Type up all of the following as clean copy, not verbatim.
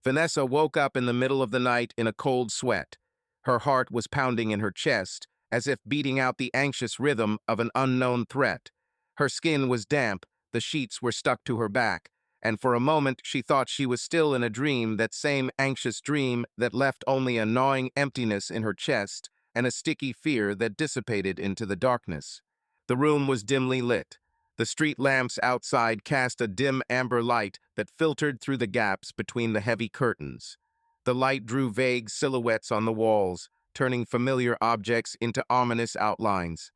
Vanessa woke up in the middle of the night in a cold sweat. Her heart was pounding in her chest, as if beating out the anxious rhythm of an unknown threat. Her skin was damp, the sheets were stuck to her back, and for a moment she thought she was still in a dream, that same anxious dream that left only a gnawing emptiness in her chest and a sticky fear that dissipated into the darkness. The room was dimly lit. The street lamps outside cast a dim amber light that filtered through the gaps between the heavy curtains. The light drew vague silhouettes on the walls, turning familiar objects into ominous outlines.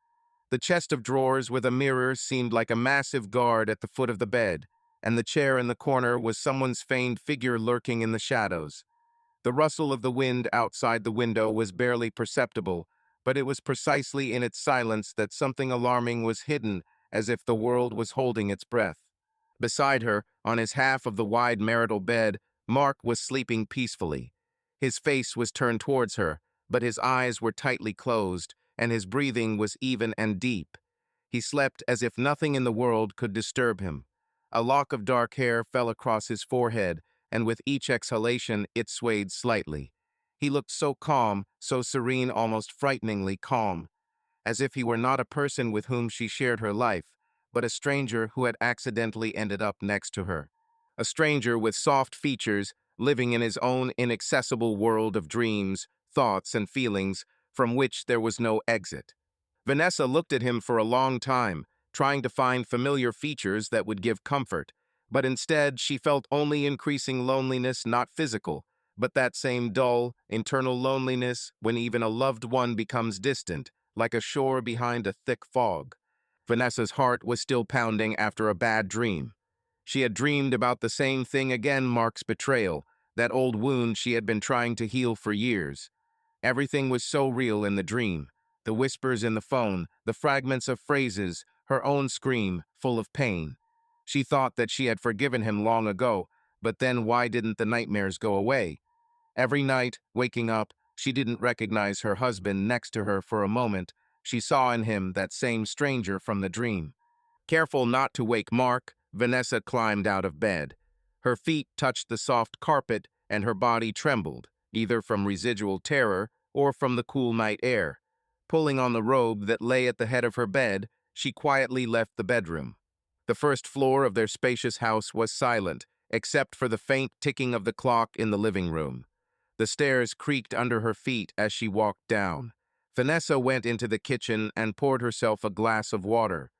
The chest of drawers with a mirror seemed like a massive guard at the foot of the bed, and the chair in the corner was someone's feigned figure lurking in the shadows. The rustle of the wind outside the window was barely perceptible, but it was precisely in its silence that something alarming was hidden, as if the world was holding its breath. Beside her, on his half of the wide marital bed, Mark was sleeping peacefully. His face was turned towards her, but his eyes were tightly closed, and his breathing was even and deep. He slept as if nothing in the world could disturb him. A lock of dark hair fell across his forehead, and with each exhalation it swayed slightly. He looked so calm, so serene, almost frighteningly calm, as if he were not a person with whom she shared her life, but a stranger who had accidentally ended up next to her. A stranger with soft features, living in his own inaccessible world of dreams, thoughts, and feelings from which there was no exit. Vanessa looked at him for a long time, trying to find familiar features that would give comfort, but instead she felt only increasing loneliness, not physical, but that same dull, internal loneliness when even a loved one becomes distant, like a shore behind a thick fog. Vanessa's heart was still pounding after a bad dream. She had dreamed about the same thing again, Mark's betrayal, that old wound she had been trying to heal for years. Everything was so real in the dream. The whispers in the phone, the fragments of phrases, her own scream, full of pain. She thought that she had forgiven him long ago, but then why didn't the nightmares go away? Every night, waking up, she didn't recognize her husband next to her for a moment. She saw in him that same stranger from the dream. Careful not to wake Mark, Vanessa climbed out of bed. Her feet touched the soft carpet and her body trembled, either from residual terror or from the cool night air. Pulling on the robe that lay at the head of her bed, she quietly left the bedroom. The first floor of their spacious house was silent, except for the faint ticking of the clock in the living room. The stairs creaked under her feet as she walked down. Vanessa went into the kitchen and poured herself a glass of water.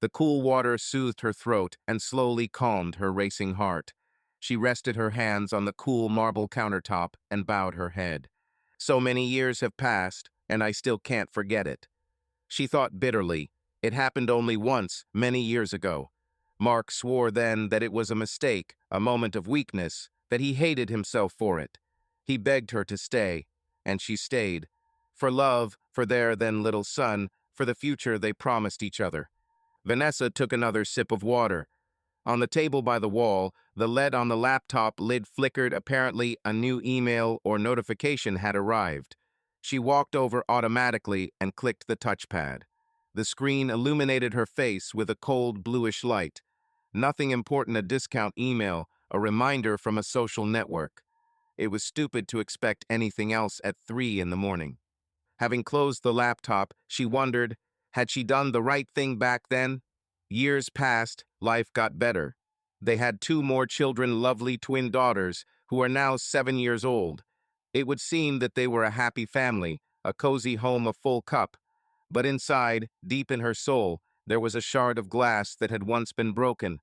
The cool water soothed her throat and slowly calmed her racing heart. She rested her hands on the cool marble countertop and bowed her head. So many years have passed, and I still can't forget it. She thought bitterly. It happened only once, many years ago. Mark swore then that it was a mistake, a moment of weakness, that he hated himself for it. He begged her to stay, and she stayed. For love, for their then little son, for the future they promised each other. Vanessa took another sip of water. On the table by the wall, the LED on the laptop lid flickered. Apparently, a new email or notification had arrived. She walked over automatically and clicked the touchpad. The screen illuminated her face with a cold bluish light. Nothing important, a discount email, a reminder from a social network. It was stupid to expect anything else at 3 in the morning. Having closed the laptop, she wondered, had she done the right thing back then? Years passed, life got better. They had 2 more children, lovely twin daughters, who are now 7 years old. It would seem that they were a happy family, a cozy home, a full cup. But inside, deep in her soul, there was a shard of glass that had once been broken.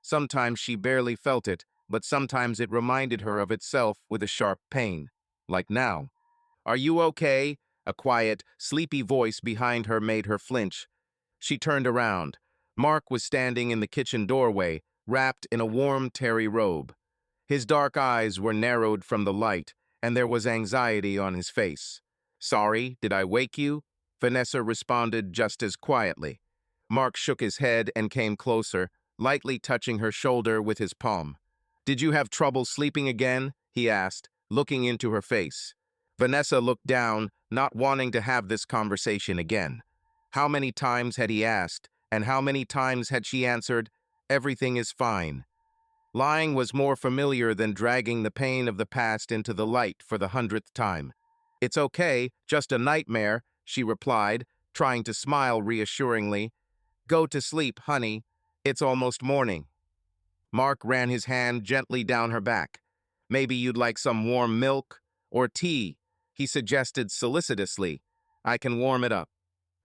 Sometimes she barely felt it, but sometimes it reminded her of itself with a sharp pain. Like now. "Are you okay?" A quiet, sleepy voice behind her made her flinch. She turned around. Mark was standing in the kitchen doorway, wrapped in a warm terry robe. His dark eyes were narrowed from the light, and there was anxiety on his face. "Sorry, did I wake you?" Vanessa responded just as quietly. Mark shook his head and came closer, lightly touching her shoulder with his palm. "Did you have trouble sleeping again?" he asked, looking into her face. Vanessa looked down, not wanting to have this conversation again. How many times had he asked, and how many times had she answered, "Everything is fine"? Lying was more familiar than dragging the pain of the past into the light for the 100th time. "It's okay, just a nightmare," she replied, trying to smile reassuringly. "Go to sleep, honey. It's almost morning." Mark ran his hand gently down her back. "Maybe you'd like some warm milk or tea," he suggested solicitously. "I can warm it up."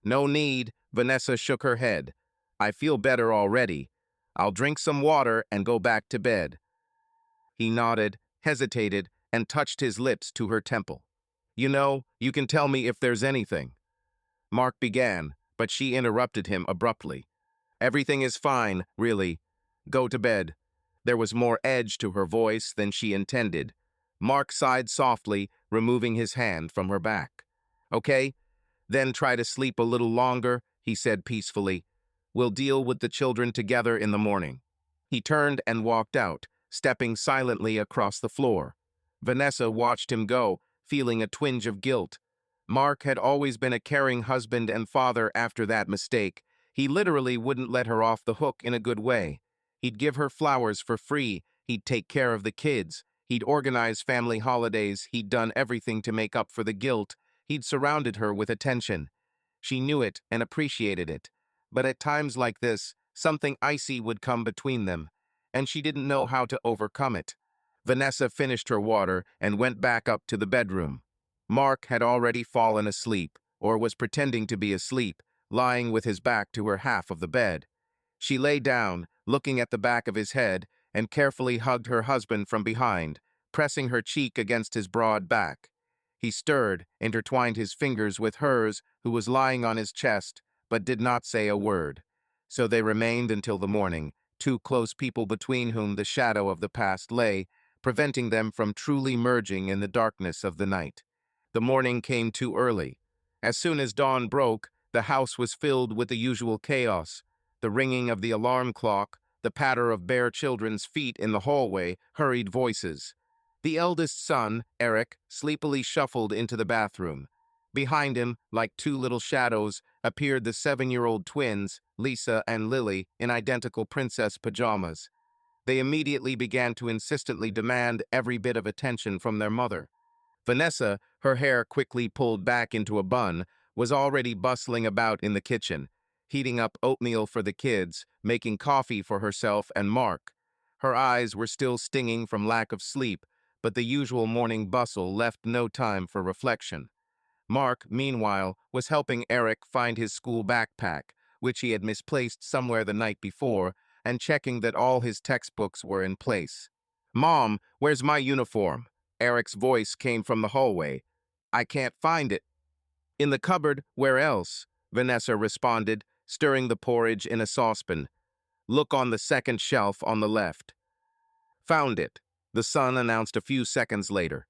"No need," Vanessa shook her head. "I feel better already. I'll drink some water and go back to bed." He nodded, hesitated, and touched his lips to her temple. "You know, you can tell me if there's anything." Mark began, but she interrupted him abruptly. "Everything is fine, really. Go to bed." There was more edge to her voice than she intended. Mark sighed softly, removing his hand from her back. "Okay, then try to sleep a little longer," he said peacefully. "We'll deal with the children together in the morning." He turned and walked out, stepping silently across the floor. Vanessa watched him go, feeling a twinge of guilt. Mark had always been a caring husband and father after that mistake. He literally wouldn't let her off the hook in a good way. He'd give her flowers for free, he'd take care of the kids, he'd organize family holidays, he'd done everything to make up for the guilt, he'd surrounded her with attention. She knew it and appreciated it. But at times like this, something icy would come between them, and she didn't know how to overcome it. Vanessa finished her water and went back up to the bedroom. Mark had already fallen asleep, or was pretending to be asleep, lying with his back to her half of the bed. She lay down, looking at the back of his head, and carefully hugged her husband from behind, pressing her cheek against his broad back. He stirred, intertwined his fingers with hers, who was lying on his chest, but did not say a word. So they remained until the morning, two close people between whom the shadow of the past lay, preventing them from truly merging in the darkness of the night. The morning came too early. As soon as dawn broke, the house was filled with the usual chaos. The ringing of the alarm clock, the patter of bare children's feet in the hallway, hurried voices. The eldest son, Eric, sleepily shuffled into the bathroom. Behind him, like two little shadows, appeared the 7-year-old twins, Lisa and Lily, in identical princess pajamas. They immediately began to insistently demand every bit of attention from their mother. Vanessa, her hair quickly pulled back into a bun, was already bustling about in the kitchen, heating up oatmeal for the kids, making coffee for herself and Mark. Her eyes were still stinging from lack of sleep, but the usual morning bustle left no time for reflection. Mark, meanwhile, was helping Eric find his school backpack, which he had misplaced somewhere the night before, and checking that all his textbooks were in place. "Mom, where's my uniform?" Eric's voice came from the hallway. "I can't find it." "In the cupboard, where else?" Vanessa responded, stirring the porridge in a saucepan. "Look on the second shelf on the left." "Found it," the son announced a few seconds later.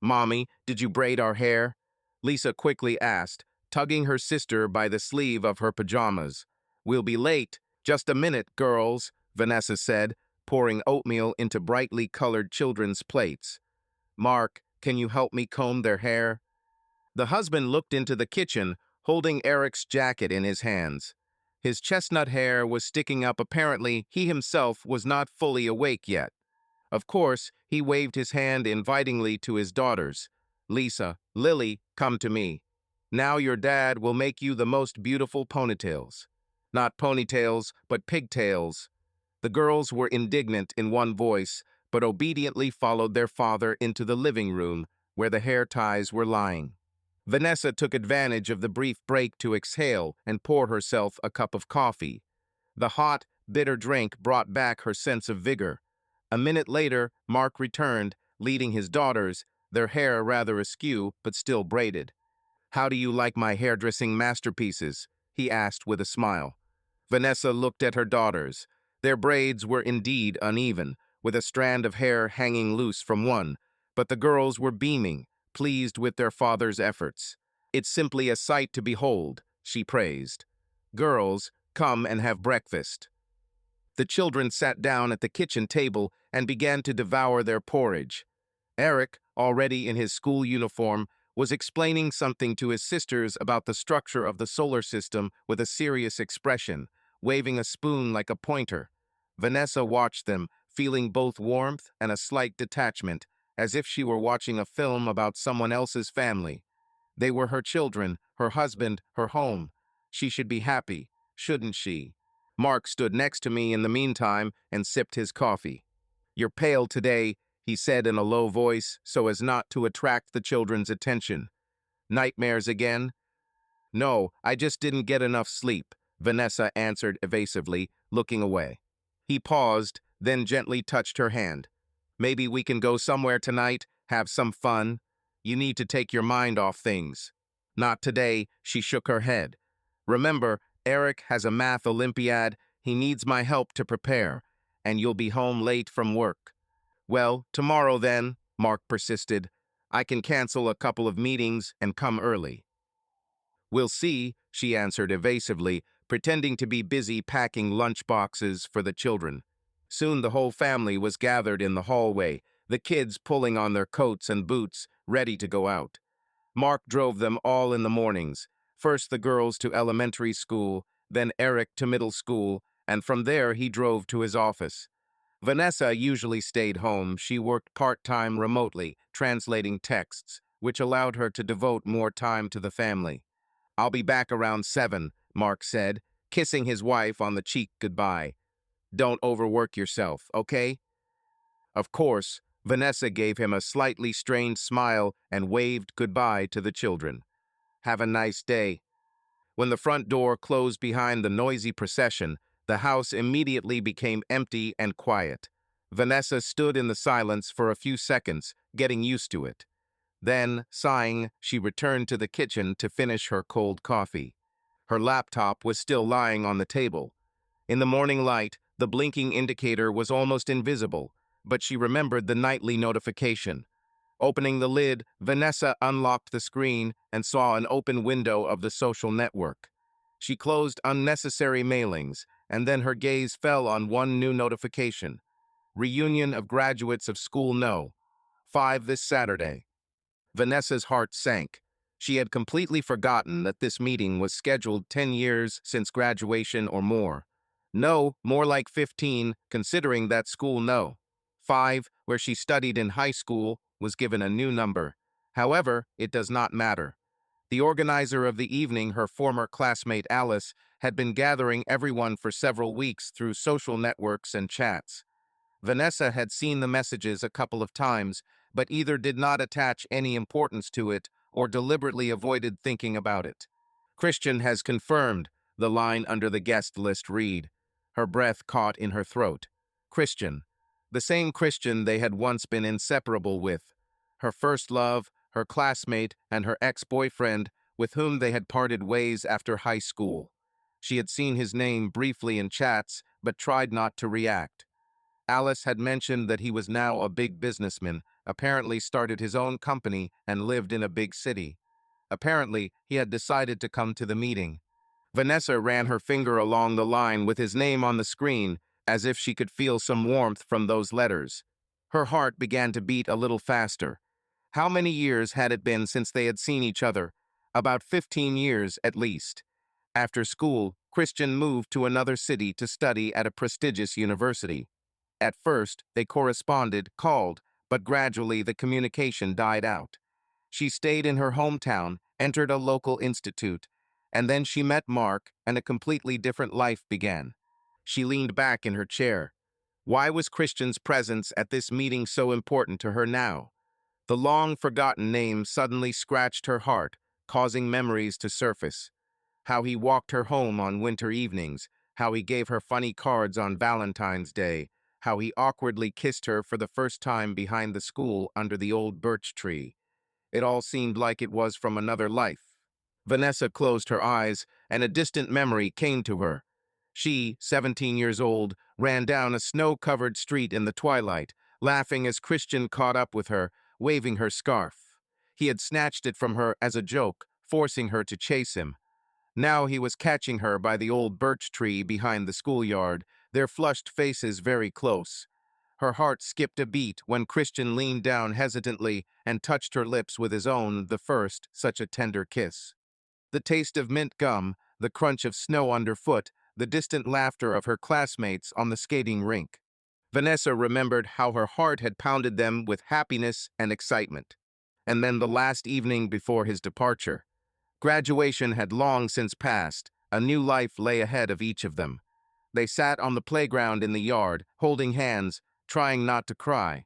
"Mommy, did you braid our hair?" Lisa quickly asked, tugging her sister by the sleeve of her pajamas. "We'll be late. Just a minute, girls," Vanessa said, pouring oatmeal into brightly colored children's plates. "Mark, can you help me comb their hair?" The husband looked into the kitchen, holding Eric's jacket in his hands. His chestnut hair was sticking up. Apparently, he himself was not fully awake yet. Of course, he waved his hand invitingly to his daughters. "Lisa, Lily, come to me. Now your dad will make you the most beautiful ponytails." Not ponytails, but pigtails. The girls were indignant in one voice, but obediently followed their father into the living room, where the hair ties were lying. Vanessa took advantage of the brief break to exhale and pour herself a cup of coffee. The hot, bitter drink brought back her sense of vigor. A minute later, Mark returned, leading his daughters, their hair rather askew but still braided. "How do you like my hairdressing masterpieces?" he asked with a smile. Vanessa looked at her daughters. Their braids were indeed uneven, with a strand of hair hanging loose from one, but the girls were beaming, pleased with their father's efforts. "It's simply a sight to behold," she praised. "Girls, come and have breakfast." The children sat down at the kitchen table and began to devour their porridge. Eric, already in his school uniform, was explaining something to his sisters about the structure of the solar system with a serious expression, waving a spoon like a pointer. Vanessa watched them, feeling both warmth and a slight detachment, as if she were watching a film about someone else's family. They were her children, her husband, her home. She should be happy, shouldn't she? Mark stood next to me in the meantime and sipped his coffee. "You're pale today," he said in a low voice so as not to attract the children's attention. "Nightmares again?" "No, I just didn't get enough sleep," Vanessa answered evasively, looking away. He paused, then gently touched her hand. "Maybe we can go somewhere tonight, have some fun. You need to take your mind off things." "Not today," she shook her head. "Remember, Eric has a math Olympiad. He needs my help to prepare, and you'll be home late from work." "Well, tomorrow then," Mark persisted. "I can cancel a couple of meetings and come early." "We'll see," she answered evasively, pretending to be busy packing lunch boxes for the children. Soon the whole family was gathered in the hallway, the kids pulling on their coats and boots, ready to go out. Mark drove them all in the mornings, first the girls to elementary school, then Eric to middle school, and from there he drove to his office. Vanessa usually stayed home. She worked part-time remotely, translating texts, which allowed her to devote more time to the family. "I'll be back around 7, Mark said, kissing his wife on the cheek goodbye. "Don't overwork yourself, okay?" Of course, Vanessa gave him a slightly strained smile and waved goodbye to the children. "Have a nice day." When the front door closed behind the noisy procession, the house immediately became empty and quiet. Vanessa stood in the silence for a few seconds, getting used to it. Then, sighing, she returned to the kitchen to finish her cold coffee. Her laptop was still lying on the table. In the morning light, the blinking indicator was almost invisible, but she remembered the nightly notification. Opening the lid, Vanessa unlocked the screen and saw an open window of the social network. She closed unnecessary mailings, and then her gaze fell on one new notification. "Reunion of graduates of school no. 5 this Saturday." Vanessa's heart sank. She had completely forgotten that this meeting was scheduled 10 years since graduation or more. No, more like 15, considering that school no. 5, where she studied in high school, was given a new number. However, it does not matter. The organizer of the evening, her former classmate Alice, had been gathering everyone for several weeks through social networks and chats. Vanessa had seen the messages a couple of times, but either did not attach any importance to it or deliberately avoided thinking about it. "Christian has confirmed," the line under the guest list read. Her breath caught in her throat. Christian. The same Christian they had once been inseparable with. Her first love, her classmate, and her ex-boyfriend, with whom they had parted ways after high school. She had seen his name briefly in chats, but tried not to react. Alice had mentioned that he was now a big businessman, apparently started his own company and lived in a big city. Apparently, he had decided to come to the meeting. Vanessa ran her finger along the line with his name on the screen, as if she could feel some warmth from those letters. Her heart began to beat a little faster. How many years had it been since they had seen each other? About 15 years, at least. After school, Christian moved to another city to study at a prestigious university. At first, they corresponded, called, but gradually the communication died out. She stayed in her hometown, entered a local institute, and then she met Mark, and a completely different life began. She leaned back in her chair. Why was Christian's presence at this meeting so important to her now? The long-forgotten name suddenly scratched her heart, causing memories to surface. How he walked her home on winter evenings, how he gave her funny cards on Valentine's Day, how he awkwardly kissed her for the first time behind the school under the old birch tree. It all seemed like it was from another life. Vanessa closed her eyes, and a distant memory came to her. She, 17 years old, ran down a snow-covered street in the twilight, laughing as Christian caught up with her, waving her scarf. He had snatched it from her as a joke, forcing her to chase him. Now he was catching her by the old birch tree behind the schoolyard, their flushed faces very close. Her heart skipped a beat when Christian leaned down hesitantly and touched her lips with his own, the first, such a tender kiss. The taste of mint gum, the crunch of snow underfoot, the distant laughter of her classmates on the skating rink. Vanessa remembered how her heart had pounded them with happiness and excitement. And then the last evening before his departure. Graduation had long since passed. A new life lay ahead of each of them. They sat on the playground in the yard, holding hands, trying not to cry.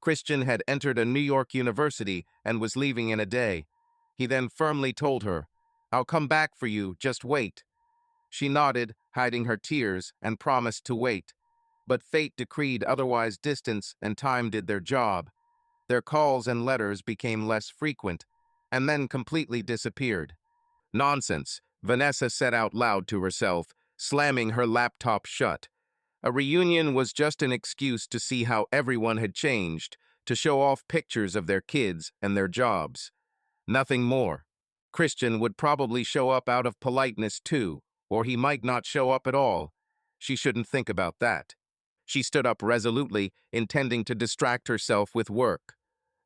Christian had entered a New York university and was leaving in a day. He then firmly told her, "I'll come back for you, just wait." She nodded, hiding her tears, and promised to wait. But fate decreed otherwise. Distance and time did their job. Their calls and letters became less frequent, and then completely disappeared. Nonsense, Vanessa said out loud to herself, slamming her laptop shut. A reunion was just an excuse to see how everyone had changed, to show off pictures of their kids and their jobs. Nothing more. Christian would probably show up out of politeness too, or he might not show up at all. She shouldn't think about that. She stood up resolutely, intending to distract herself with work.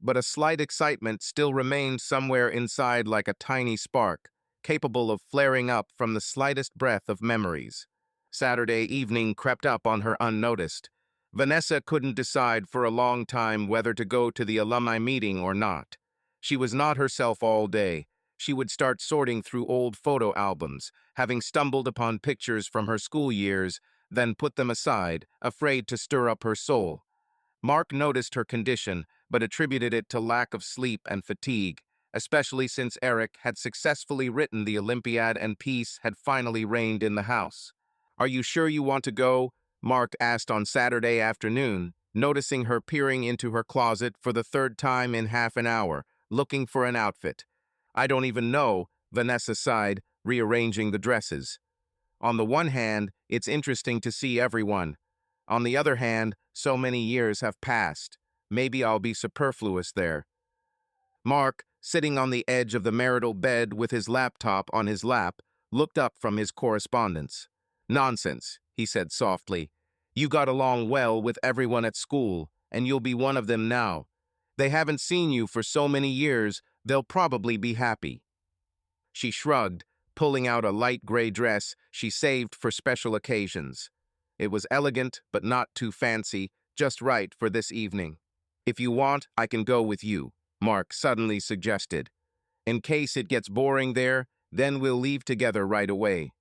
But a slight excitement still remained somewhere inside, like a tiny spark, capable of flaring up from the slightest breath of memories. Saturday evening crept up on her unnoticed. Vanessa couldn't decide for a long time whether to go to the alumni meeting or not. She was not herself all day. She would start sorting through old photo albums, having stumbled upon pictures from her school years, then put them aside, afraid to stir up her soul. Mark noticed her condition, but attributed it to lack of sleep and fatigue, especially since Eric had successfully written the Olympiad and peace had finally reigned in the house. "Are you sure you want to go?" Mark asked on Saturday afternoon, noticing her peering into her closet for the third time in half an hour, looking for an outfit. "I don't even know," Vanessa sighed, rearranging the dresses. "On the one hand, it's interesting to see everyone. On the other hand, so many years have passed. Maybe I'll be superfluous there." Mark, sitting on the edge of the marital bed with his laptop on his lap, looked up from his correspondence. "Nonsense," he said softly. "You got along well with everyone at school, and you'll be one of them now. They haven't seen you for so many years, they'll probably be happy." She shrugged, pulling out a light gray dress she saved for special occasions. It was elegant, but not too fancy, just right for this evening. "If you want, I can go with you," Mark suddenly suggested. "In case it gets boring there, then we'll leave together right away."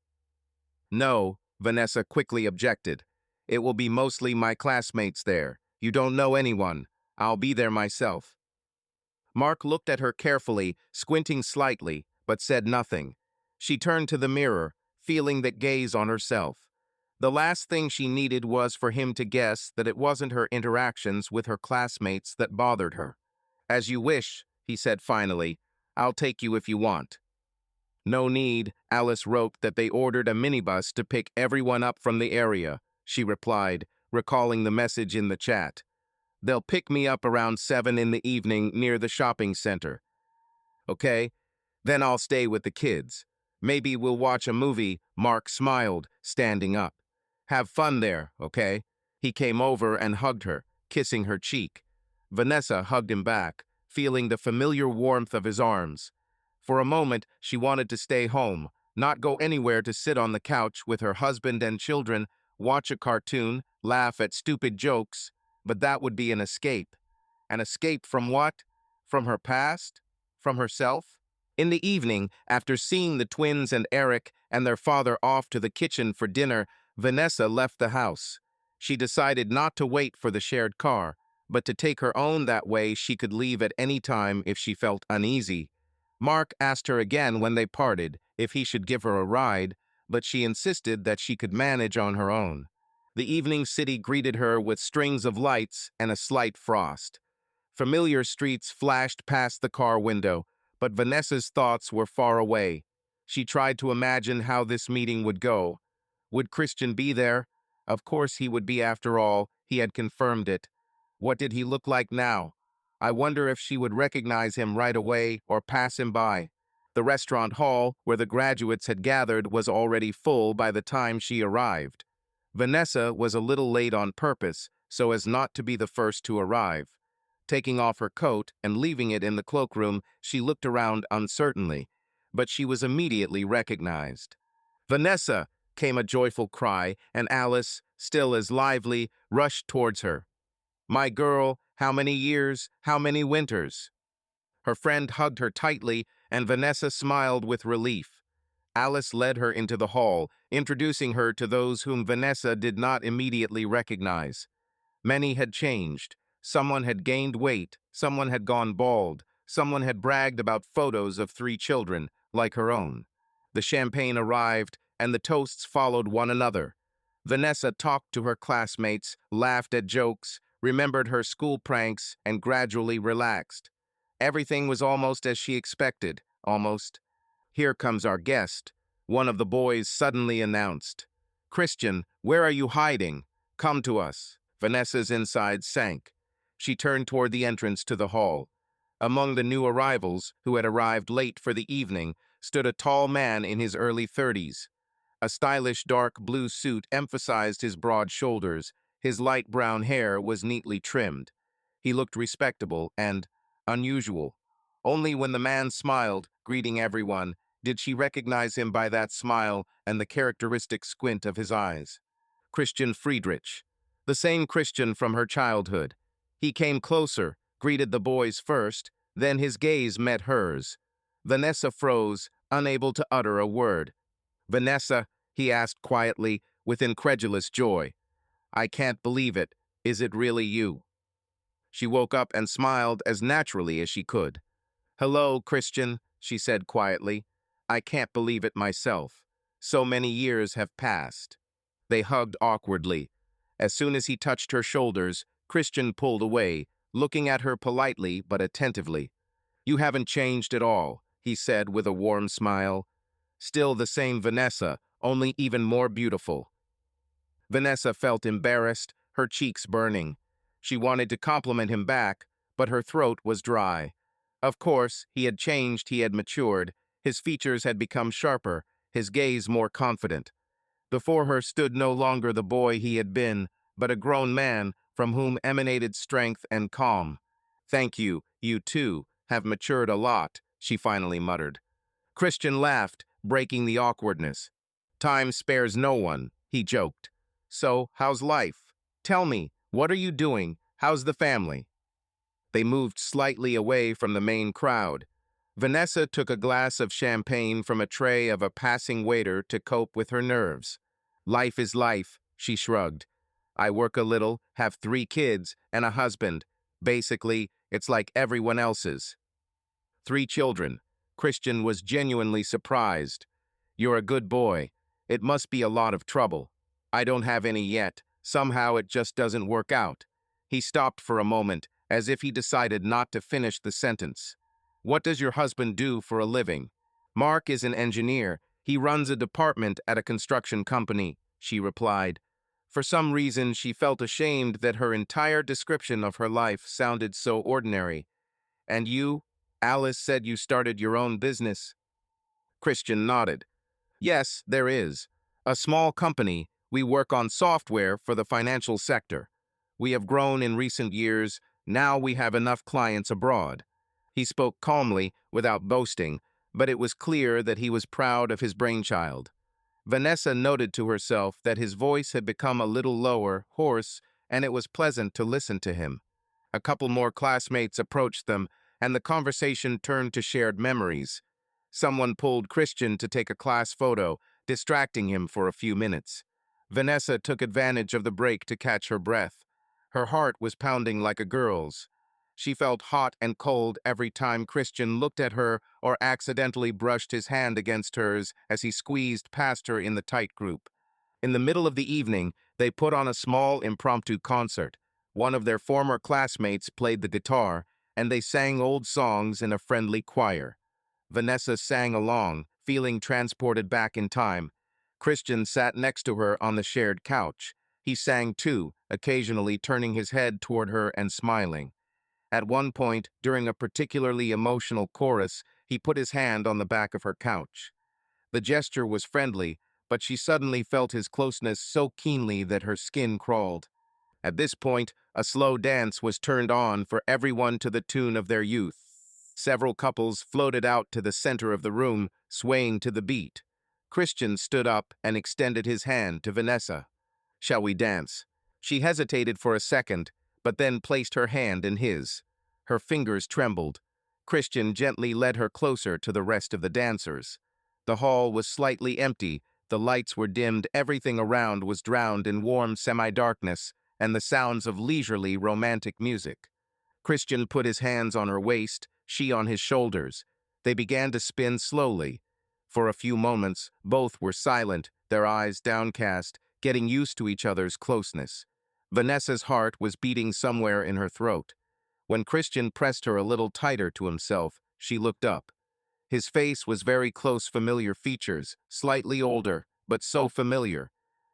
"No," Vanessa quickly objected. "It will be mostly my classmates there. You don't know anyone. I'll be there myself." Mark looked at her carefully, squinting slightly, but said nothing. She turned to the mirror, feeling that gaze on herself. The last thing she needed was for him to guess that it wasn't her interactions with her classmates that bothered her. "As you wish," he said finally. "I'll take you if you want." "No need," Alice wrote that they ordered a minibus to pick everyone up from the area, she replied, recalling the message in the chat. "They'll pick me up around 7 in the evening near the shopping center." "Okay, then I'll stay with the kids. Maybe we'll watch a movie," Mark smiled, standing up. "Have fun there, okay?" He came over and hugged her, kissing her cheek. Vanessa hugged him back, feeling the familiar warmth of his arms. For a moment, she wanted to stay home, not go anywhere, to sit on the couch with her husband and children, watch a cartoon, laugh at stupid jokes, but that would be an escape. An escape from what? From her past? From herself? In the evening, after seeing the twins and Eric and their father off to the kitchen for dinner, Vanessa left the house. She decided not to wait for the shared car, but to take her own. That way she could leave at any time if she felt uneasy. Mark asked her again when they parted if he should give her a ride, but she insisted that she could manage on her own. The evening city greeted her with strings of lights and a slight frost. Familiar streets flashed past the car window, but Vanessa's thoughts were far away. She tried to imagine how this meeting would go. Would Christian be there? Of course he would be, after all, he had confirmed it. What did he look like now? I wonder if she would recognize him right away or pass him by. The restaurant hall, where the graduates had gathered, was already full by the time she arrived. Vanessa was a little late on purpose, so as not to be the first to arrive. Taking off her coat and leaving it in the cloakroom, she looked around uncertainly, but she was immediately recognized. "Vanessa!" came a joyful cry, and Alice, still as lively, rushed towards her. "My girl, how many years, how many winters?" Her friend hugged her tightly, and Vanessa smiled with relief. Alice led her into the hall, introducing her to those whom Vanessa did not immediately recognize. Many had changed. Someone had gained weight, someone had gone bald, someone had bragged about photos of 3 children, like her own. The champagne arrived, and the toasts followed one another. Vanessa talked to her classmates, laughed at jokes, remembered her school pranks, and gradually relaxed. Everything was almost as she expected, almost. "Here comes our guest," one of the boys suddenly announced. "Christian, where are you hiding? Come to us." Vanessa's insides sank. She turned toward the entrance to the hall. Among the new arrivals, who had arrived late for the evening, stood a tall man in his early 30s. A stylish dark blue suit emphasized his broad shoulders. His light brown hair was neatly trimmed. He looked respectable and unusual. Only when the man smiled, greeting everyone, did she recognize him by that smile and the characteristic squint of his eyes. Christian Friedrich, the same Christian from her childhood. He came closer, greeted the boys first, then his gaze met hers. Vanessa froze, unable to utter a word. "Vanessa," he asked quietly, with incredulous joy. "I can't believe it. Is it really you?" She woke up and smiled as naturally as she could. "Hello, Christian," she said quietly. "I can't believe it myself. So many years have passed." They hugged awkwardly. As soon as he touched her shoulders, Christian pulled away, looking at her politely but attentively. "You haven't changed at all," he said with a warm smile. "Still the same Vanessa, only even more beautiful." Vanessa felt embarrassed, her cheeks burning. She wanted to compliment him back, but her throat was dry. Of course, he had changed, he had matured. His features had become sharper, his gaze more confident. Before her stood no longer the boy he had been, but a grown man from whom emanated strength and calm. "Thank you, you too, have matured a lot," she finally muttered. Christian laughed, breaking the awkwardness. "Time spares no one," he joked. "So, how's life? Tell me, what are you doing? How's the family?" They moved slightly away from the main crowd. Vanessa took a glass of champagne from a tray of a passing waiter to cope with her nerves. "Life is life," she shrugged. "I work a little, have 3 kids, and a husband. Basically, it's like everyone else's." 3 children. Christian was genuinely surprised. "You're a good boy. It must be a lot of trouble." "I don't have any yet. Somehow it just doesn't work out." He stopped for a moment, as if he decided not to finish the sentence. "What does your husband do for a living?" "Mark is an engineer. He runs a department at a construction company," she replied. For some reason, she felt ashamed that her entire description of her life sounded so ordinary. "And you? Alice said you started your own business." Christian nodded. "Yes, there is. A small company. We work on software for the financial sector. We have grown in recent years. Now we have enough clients abroad." He spoke calmly, without boasting, but it was clear that he was proud of his brainchild. Vanessa noted to herself that his voice had become a little lower, hoarse, and it was pleasant to listen to him. A couple more classmates approached them, and the conversation turned to shared memories. Someone pulled Christian to take a class photo, distracting him for a few minutes. Vanessa took advantage of the break to catch her breath. Her heart was pounding like a girl's. She felt hot and cold every time Christian looked at her or accidentally brushed his hand against hers as he squeezed past her in the tight group. In the middle of the evening, they put on a small impromptu concert. One of their former classmates played the guitar, and they sang old songs in a friendly choir. Vanessa sang along, feeling transported back in time. Christian sat next to her on the shared couch. He sang too, occasionally turning his head toward her and smiling. At one point, during a particularly emotional chorus, he put his hand on the back of her couch. The gesture was friendly, but she suddenly felt his closeness so keenly that her skin crawled. At this point, a slow dance was turned on for everyone to the tune of their youth. Several couples floated out to the center of the room, swaying to the beat. Christian stood up and extended his hand to Vanessa. "Shall we dance?" She hesitated for a second, but then placed her hand in his. Her fingers trembled. Christian gently led her closer to the rest of the dancers. The hall was slightly empty, the lights were dimmed, everything around was drowned in warm semi-darkness and the sounds of leisurely romantic music. Christian put his hands on her waist, she on his shoulders. They began to spin slowly. For a few moments, both were silent, their eyes downcast, getting used to each other's closeness. Vanessa's heart was beating somewhere in her throat. When Christian pressed her a little tighter to himself, she looked up. His face was very close, familiar features, slightly older, but so familiar.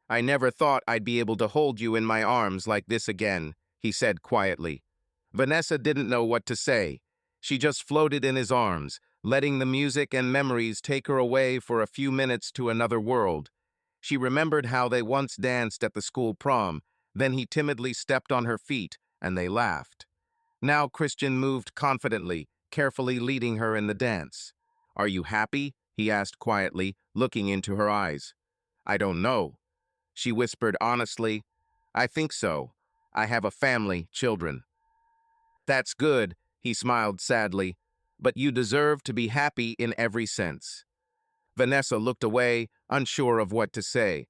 "I never thought I'd be able to hold you in my arms like this again," he said quietly. Vanessa didn't know what to say. She just floated in his arms, letting the music and memories take her away for a few minutes to another world. She remembered how they once danced at the school prom, then he timidly stepped on her feet, and they laughed. Now Christian moved confidently, carefully leading her in the dance. "Are you happy?" he asked quietly, looking into her eyes. "I don't know," she whispered honestly. "I think so. I have a family, children." "That's good," he smiled sadly, "but you deserve to be happy in every sense." Vanessa looked away, unsure of what to say.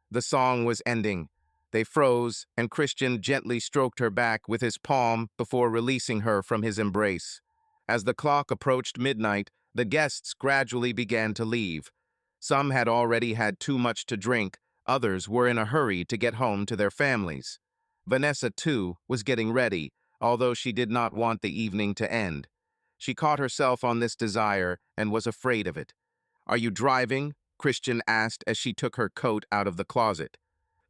The song was ending. They froze, and Christian gently stroked her back with his palm before releasing her from his embrace. As the clock approached midnight, the guests gradually began to leave. Some had already had too much to drink, others were in a hurry to get home to their families. Vanessa, too, was getting ready, although she did not want the evening to end. She caught herself on this desire and was afraid of it. "Are you driving?" Christian asked as she took her coat out of the closet.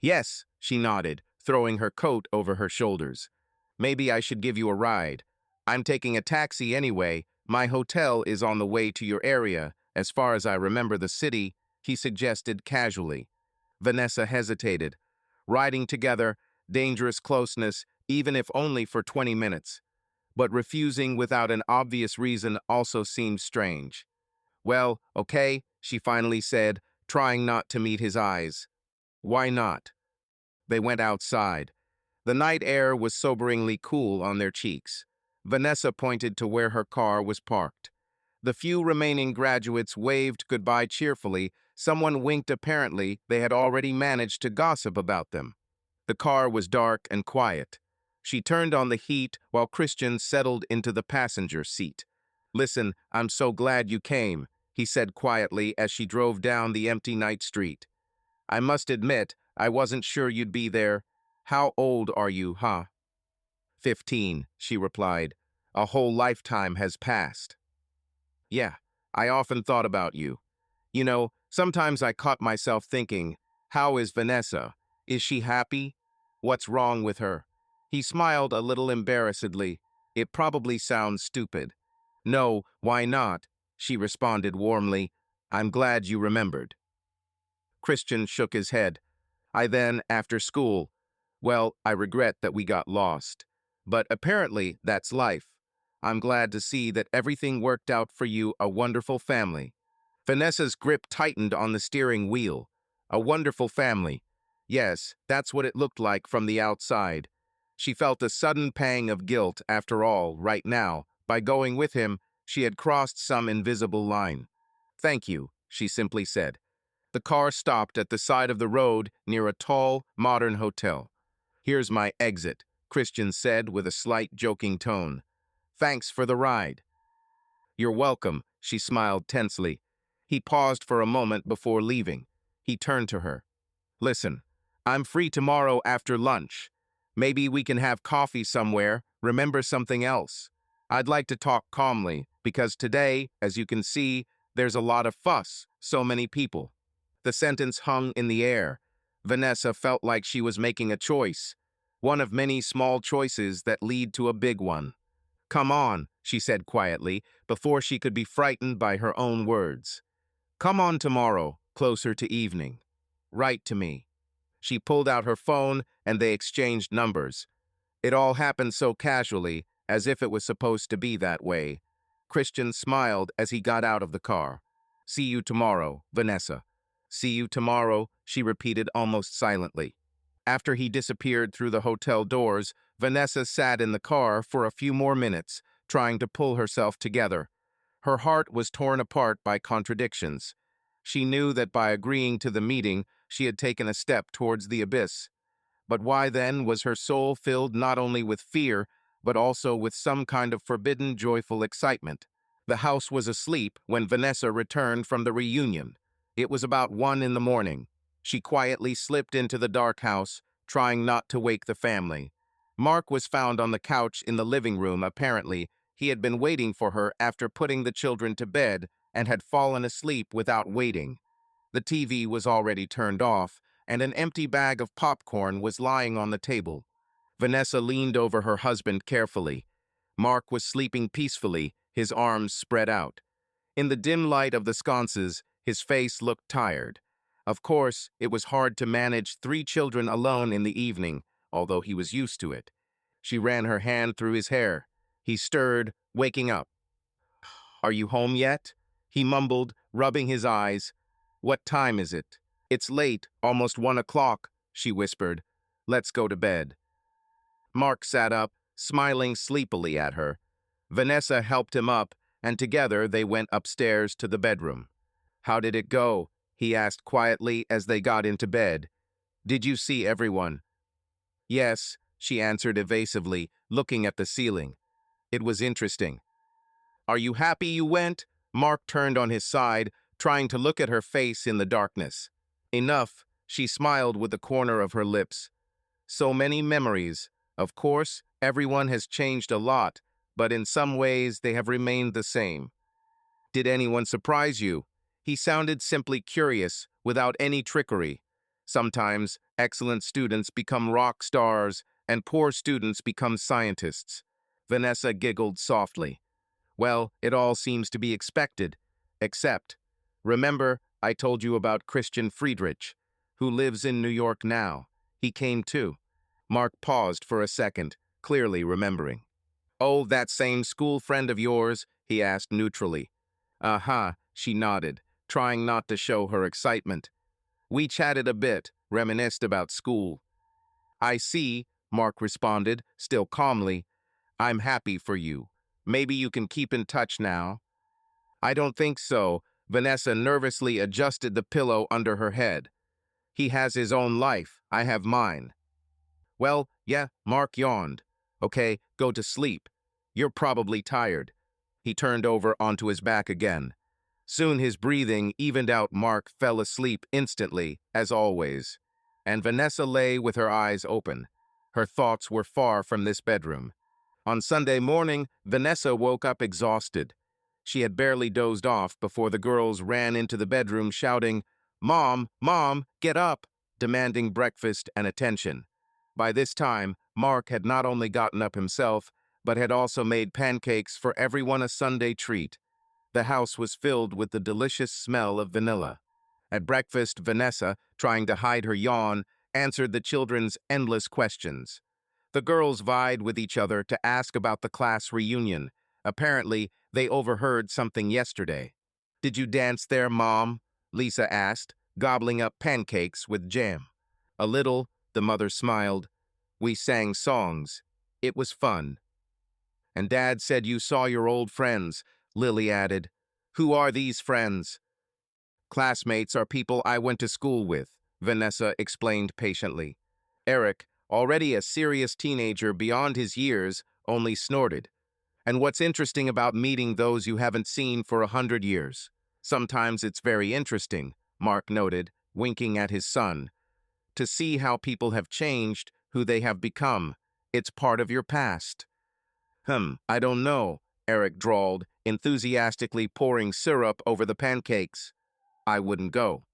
"Yes," she nodded, throwing her coat over her shoulders. "Maybe I should give you a ride. I'm taking a taxi anyway. My hotel is on the way to your area, as far as I remember the city," he suggested casually. Vanessa hesitated. Riding together, dangerous closeness, even if only for 20 minutes. But refusing without an obvious reason also seemed strange. "Well, okay," she finally said, trying not to meet his eyes. "Why not?" They went outside. The night air was soberingly cool on their cheeks. Vanessa pointed to where her car was parked. The few remaining graduates waved goodbye cheerfully. Someone winked. Apparently, they had already managed to gossip about them. The car was dark and quiet. She turned on the heat while Christian settled into the passenger seat. "Listen, I'm so glad you came," he said quietly as she drove down the empty night street. "I must admit, I wasn't sure you'd be there. How old are you, huh?" 15, she replied. "A whole lifetime has passed." "Yeah, I often thought about you. You know, sometimes I caught myself thinking, how is Vanessa? Is she happy? What's wrong with her?" He smiled a little embarrassedly. "It probably sounds stupid." "No, why not?" she responded warmly. "I'm glad you remembered." Christian shook his head. After school, well, I regret that we got lost. But apparently, that's life. I'm glad to see that everything worked out for you, a wonderful family." Vanessa's grip tightened on the steering wheel. A wonderful family. Yes, that's what it looked like from the outside. She felt a sudden pang of guilt. After all, right now, by going with him, she had crossed some invisible line. "Thank you," she simply said. The car stopped at the side of the road near a tall, modern hotel. "Here's my exit," Christian said with a slight joking tone. "Thanks for the ride." "You're welcome," she smiled tensely. He paused for a moment before leaving. He turned to her. "Listen, I'm free tomorrow after lunch. Maybe we can have coffee somewhere, remember something else. I'd like to talk calmly, because today, as you can see, there's a lot of fuss, so many people." The sentence hung in the air. Vanessa felt like she was making a choice, one of many small choices that lead to a big one. "Come on," she said quietly, before she could be frightened by her own words. "Come on tomorrow, closer to evening. Write to me." She pulled out her phone, and they exchanged numbers. It all happened so casually, as if it was supposed to be that way. Christian smiled as he got out of the car. "See you tomorrow, Vanessa." See you tomorrow, she repeated almost silently. After he disappeared through the hotel doors, Vanessa sat in the car for a few more minutes, trying to pull herself together. Her heart was torn apart by contradictions. She knew that by agreeing to the meeting, she had taken a step towards the abyss. But why then was her soul filled not only with fear, but also with some kind of forbidden, joyful excitement? The house was asleep when Vanessa returned from the reunion. It was about 1 in the morning. She quietly slipped into the dark house, trying not to wake the family. Mark was found on the couch in the living room. Apparently, he had been waiting for her after putting the children to bed and had fallen asleep without waiting. The TV was already turned off, and an empty bag of popcorn was lying on the table. Vanessa leaned over her husband carefully. Mark was sleeping peacefully, his arms spread out. In the dim light of the sconces, his face looked tired. Of course, it was hard to manage 3 children alone in the evening, although he was used to it. She ran her hand through his hair. He stirred, waking up. "Are you home yet?" he mumbled, rubbing his eyes. "What time is it?" "It's late, almost 1 o'clock," she whispered. "Let's go to bed." Mark sat up, smiling sleepily at her. Vanessa helped him up, and together they went upstairs to the bedroom. "How did it go?" he asked quietly as they got into bed. "Did you see everyone?" "Yes," she answered evasively, looking at the ceiling. "It was interesting." "Are you happy you went?" Mark turned on his side, trying to look at her face in the darkness. "Enough," she smiled with the corner of her lips. "So many memories. Of course, everyone has changed a lot, but in some ways they have remained the same." "Did anyone surprise you?" He sounded simply curious, without any trickery. Sometimes, excellent students become rock stars, and poor students become scientists. Vanessa giggled softly. "Well, it all seems to be expected, except, remember, I told you about Christian Friedrich, who lives in New York now. He came too." Mark paused for a second, clearly remembering. "Oh, that same school friend of yours?" he asked neutrally. "Uh-huh," she nodded, trying not to show her excitement. "We chatted a bit, reminisced about school." "I see," Mark responded, still calmly. "I'm happy for you. Maybe you can keep in touch now." "I don't think so." Vanessa nervously adjusted the pillow under her head. "He has his own life. I have mine." "Well, yeah," Mark yawned. "Okay, go to sleep. You're probably tired." He turned over onto his back again. Soon his breathing evened out. Mark fell asleep instantly, as always. And Vanessa lay with her eyes open. Her thoughts were far from this bedroom. On Sunday morning, Vanessa woke up exhausted. She had barely dozed off before the girls ran into the bedroom shouting, "Mom, Mom, get up!" demanding breakfast and attention. By this time, Mark had not only gotten up himself, but had also made pancakes for everyone, a Sunday treat. The house was filled with the delicious smell of vanilla. At breakfast, Vanessa, trying to hide her yawn, answered the children's endless questions. The girls vied with each other to ask about the class reunion. Apparently, they overheard something yesterday. "Did you dance there, Mom?" Lisa asked, gobbling up pancakes with jam. "A little," the mother smiled. "We sang songs. It was fun." "And Dad said you saw your old friends," Lily added. "Who are these friends?" "Classmates are people I went to school with," Vanessa explained patiently. Eric, already a serious teenager beyond his years, only snorted. "And what's interesting about meeting those you haven't seen for 100 years? Sometimes it's very interesting," Mark noted, winking at his son. "To see how people have changed, who they have become. It's part of your past." I don't know," Eric drawled, enthusiastically pouring syrup over the pancakes. "I wouldn't go."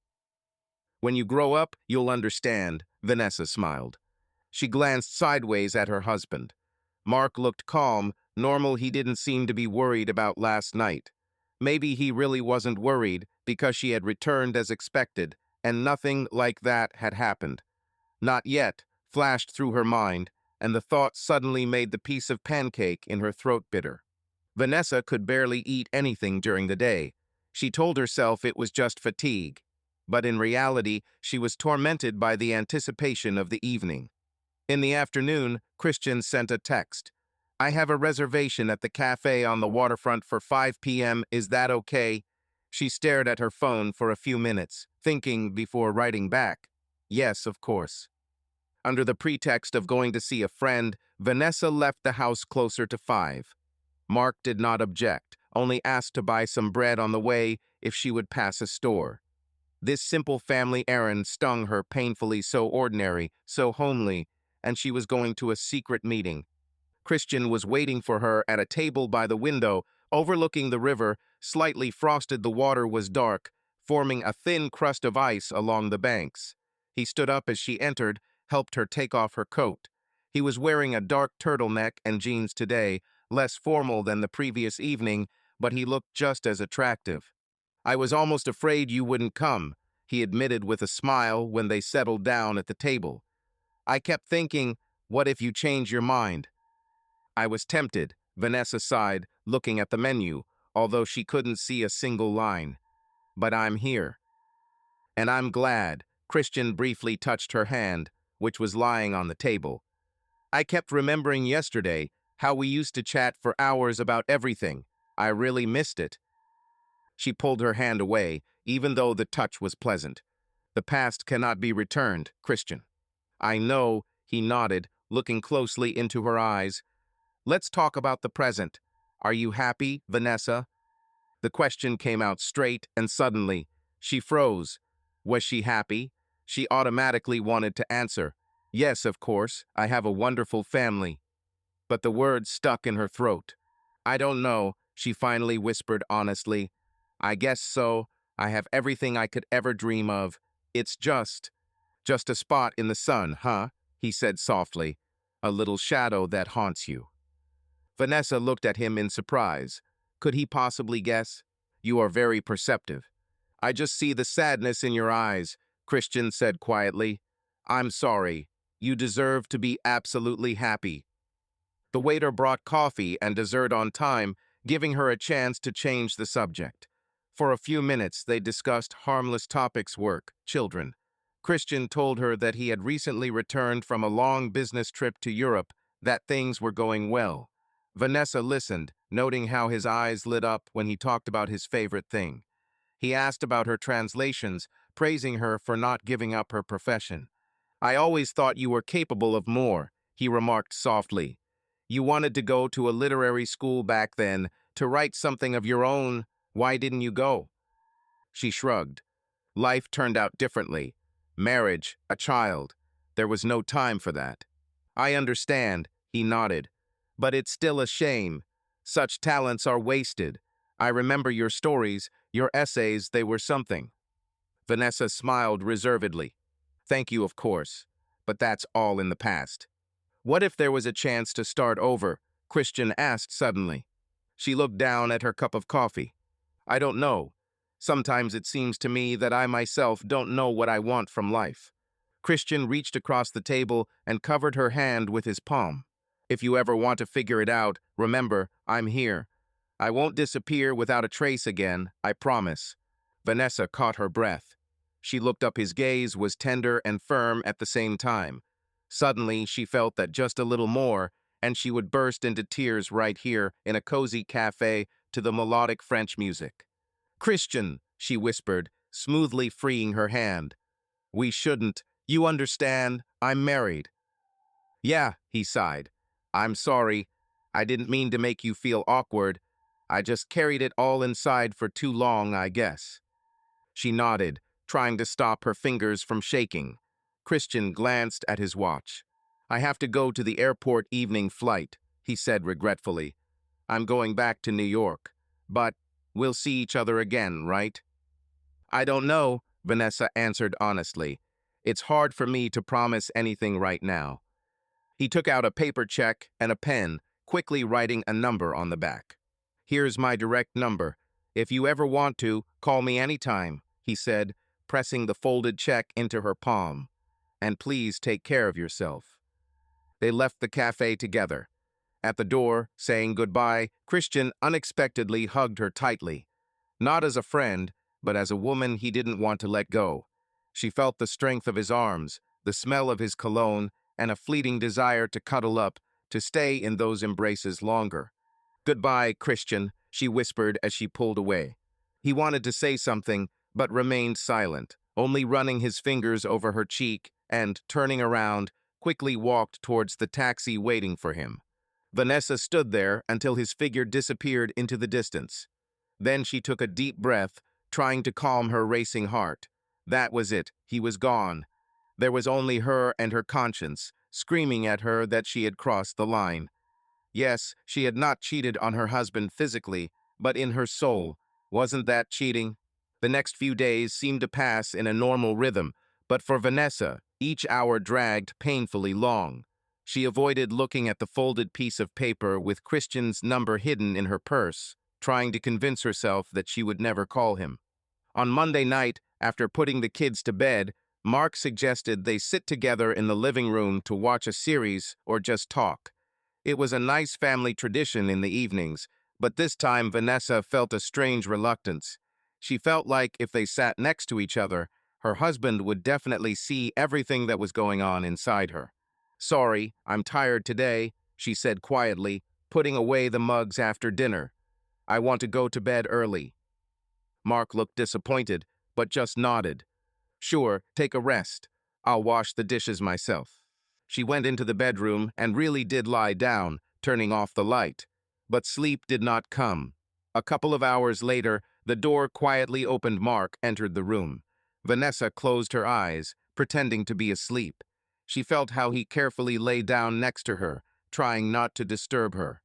"When you grow up, you'll understand," Vanessa smiled. She glanced sideways at her husband. Mark looked calm. Normal, he didn't seem to be worried about last night. Maybe he really wasn't worried because she had returned as expected, and nothing like that had happened. "Not yet," flashed through her mind, and the thought suddenly made the piece of pancake in her throat bitter. Vanessa could barely eat anything during the day. She told herself it was just fatigue. but in reality, she was tormented by the anticipation of the evening. In the afternoon, Christian sent a text. "I have a reservation at the cafe on the waterfront for 5 p.m. Is that okay?" She stared at her phone for a few minutes, thinking before writing back, "Yes, of course." Under the pretext of going to see a friend, Vanessa left the house closer to 5. Mark did not object, only asked to buy some bread on the way if she would pass a store. This simple family errand stung her painfully, so ordinary, so homely, and she was going to a secret meeting. Christian was waiting for her at a table by the window, overlooking the river. Slightly frosted, the water was dark, forming a thin crust of ice along the banks. He stood up as she entered, helped her take off her coat. He was wearing a dark turtleneck and jeans today, less formal than the previous evening, but he looked just as attractive. "I was almost afraid you wouldn't come," he admitted with a smile when they settled down at the table. "I kept thinking, what if you change your mind?" "I was tempted," Vanessa sighed, looking at the menu, although she couldn't see a single line. "But I'm here." "And I'm glad." Christian briefly touched her hand, which was lying on the table. "I kept remembering yesterday how we used to chat for hours about everything. I really missed it." She pulled her hand away, even though the touch was pleasant. "The past cannot be returned, Christian." "I know," he nodded, looking closely into her eyes. "Let's talk about the present. Are you happy, Vanessa?" The question came out straight and suddenly. She froze. Was she happy? She automatically wanted to answer, "Yes, of course, I have a wonderful family." But the words stuck in her throat. "I don't know," she finally whispered honestly. "I guess so. I have everything I could ever dream of. It's just a spot in the sun, huh?" he said softly. "A little shadow that haunts you." Vanessa looked at him in surprise. Could he possibly guess? "You are very perceptive." "I just see the sadness in your eyes," Christian said quietly. "I'm sorry. You deserve to be absolutely happy." The waiter brought coffee and dessert on time, giving her a chance to change the subject. For a few minutes, they discussed harmless topics: work, children. Christian told her that he had recently returned from a long business trip to Europe, that things were going well. Vanessa listened, noting how his eyes lit up when he talked about his favorite thing. He asked about her translations, praising her for not giving up her profession. "I always thought you were capable of more," he remarked softly. "You wanted to go to a literary school back then, to write something of your own. Why didn't you go?" She shrugged. "Life turned out differently. Marriage, a child. There was no time for that." "I understand," he nodded. "But it's still a shame. Such talents are wasted. I remember your stories, your essays, they were something." Vanessa smiled reservedly. "Thank you, of course. But that's all in the past." "What if there was a chance to start over?" Christian asked suddenly. She looked down at her cup of coffee. "I don't know. Sometimes it seems to me that I myself don't know what I want from life." Christian reached across the table and covered her hand with his palm. "If you ever want to figure it out, remember, I'm here. I won't disappear without a trace again, I promise." Vanessa caught her breath. She looked up. His gaze was tender and firm at the same time. Suddenly, she felt that just a little more, and she would burst into tears right here in a cozy cafe to the melodic French music. "Christian," she whispered, smoothly freeing her hand. "We shouldn't. You understand, I'm married." "Yeah," he sighed. "I'm sorry. I didn't mean to make you feel awkward. I just carried it all inside for too long, I guess." She nodded, trying to stop her fingers from shaking. Christian glanced at his watch. "I have to go to the airport evening flight," he said regretfully. "I'm going back to New York. But we'll see each other again, right?" "I don't know," Vanessa answered honestly. "It's hard for me to promise anything right now." He took out a paper check and a pen, quickly writing a number on the back. "Here's my direct number. If you ever want to, call me anytime," he said, pressing the folded check into her palm. "And please take care of yourself." They left the cafe together. At the door, saying goodbye, Christian unexpectedly hugged her tightly. Not as a friend, but as a woman he didn't want to let go. She felt the strength of his arms, the smell of his cologne, and a fleeting desire to cuddle up, to stay in those embraces longer. "Goodbye, Christian," she whispered as she pulled away. He wanted to say something, but remained silent, only running his fingers over her cheek and, turning around, quickly walked towards the taxi waiting for him. Vanessa stood there until his figure disappeared into the distance. Then she took a deep breath, trying to calm her racing heart. That was it. He was gone. There was only her and her conscience, screaming at her that she had crossed the line. Yes, she had not cheated on her husband physically, but in her soul. Wasn't that cheating? The next few days seemed to pass in a normal rhythm, but for Vanessa, each hour dragged painfully long. She avoided looking at the folded piece of paper with Christian's number hidden in her purse, trying to convince herself that she would never call him. On Monday night, after putting the kids to bed, Mark suggested they sit together in the living room to watch a series or just talk. It was a nice family tradition in the evenings, but this time Vanessa felt a strange reluctance. She felt like if they sat next to each other, her husband would definitely see everything that was going on inside her. "Sorry, I'm tired today," she said quietly, putting away the mugs after dinner. "I want to go to bed early." Mark looked disappointed, but just nodded. "Sure, take a rest. I'll wash the dishes myself." She went into the bedroom and really did lie down, turning off the light. But sleep did not come. A couple of hours later, the door quietly opened. Mark entered the room. Vanessa closed her eyes, pretending to be asleep. She felt how he carefully lay down next to her, trying not to disturb her.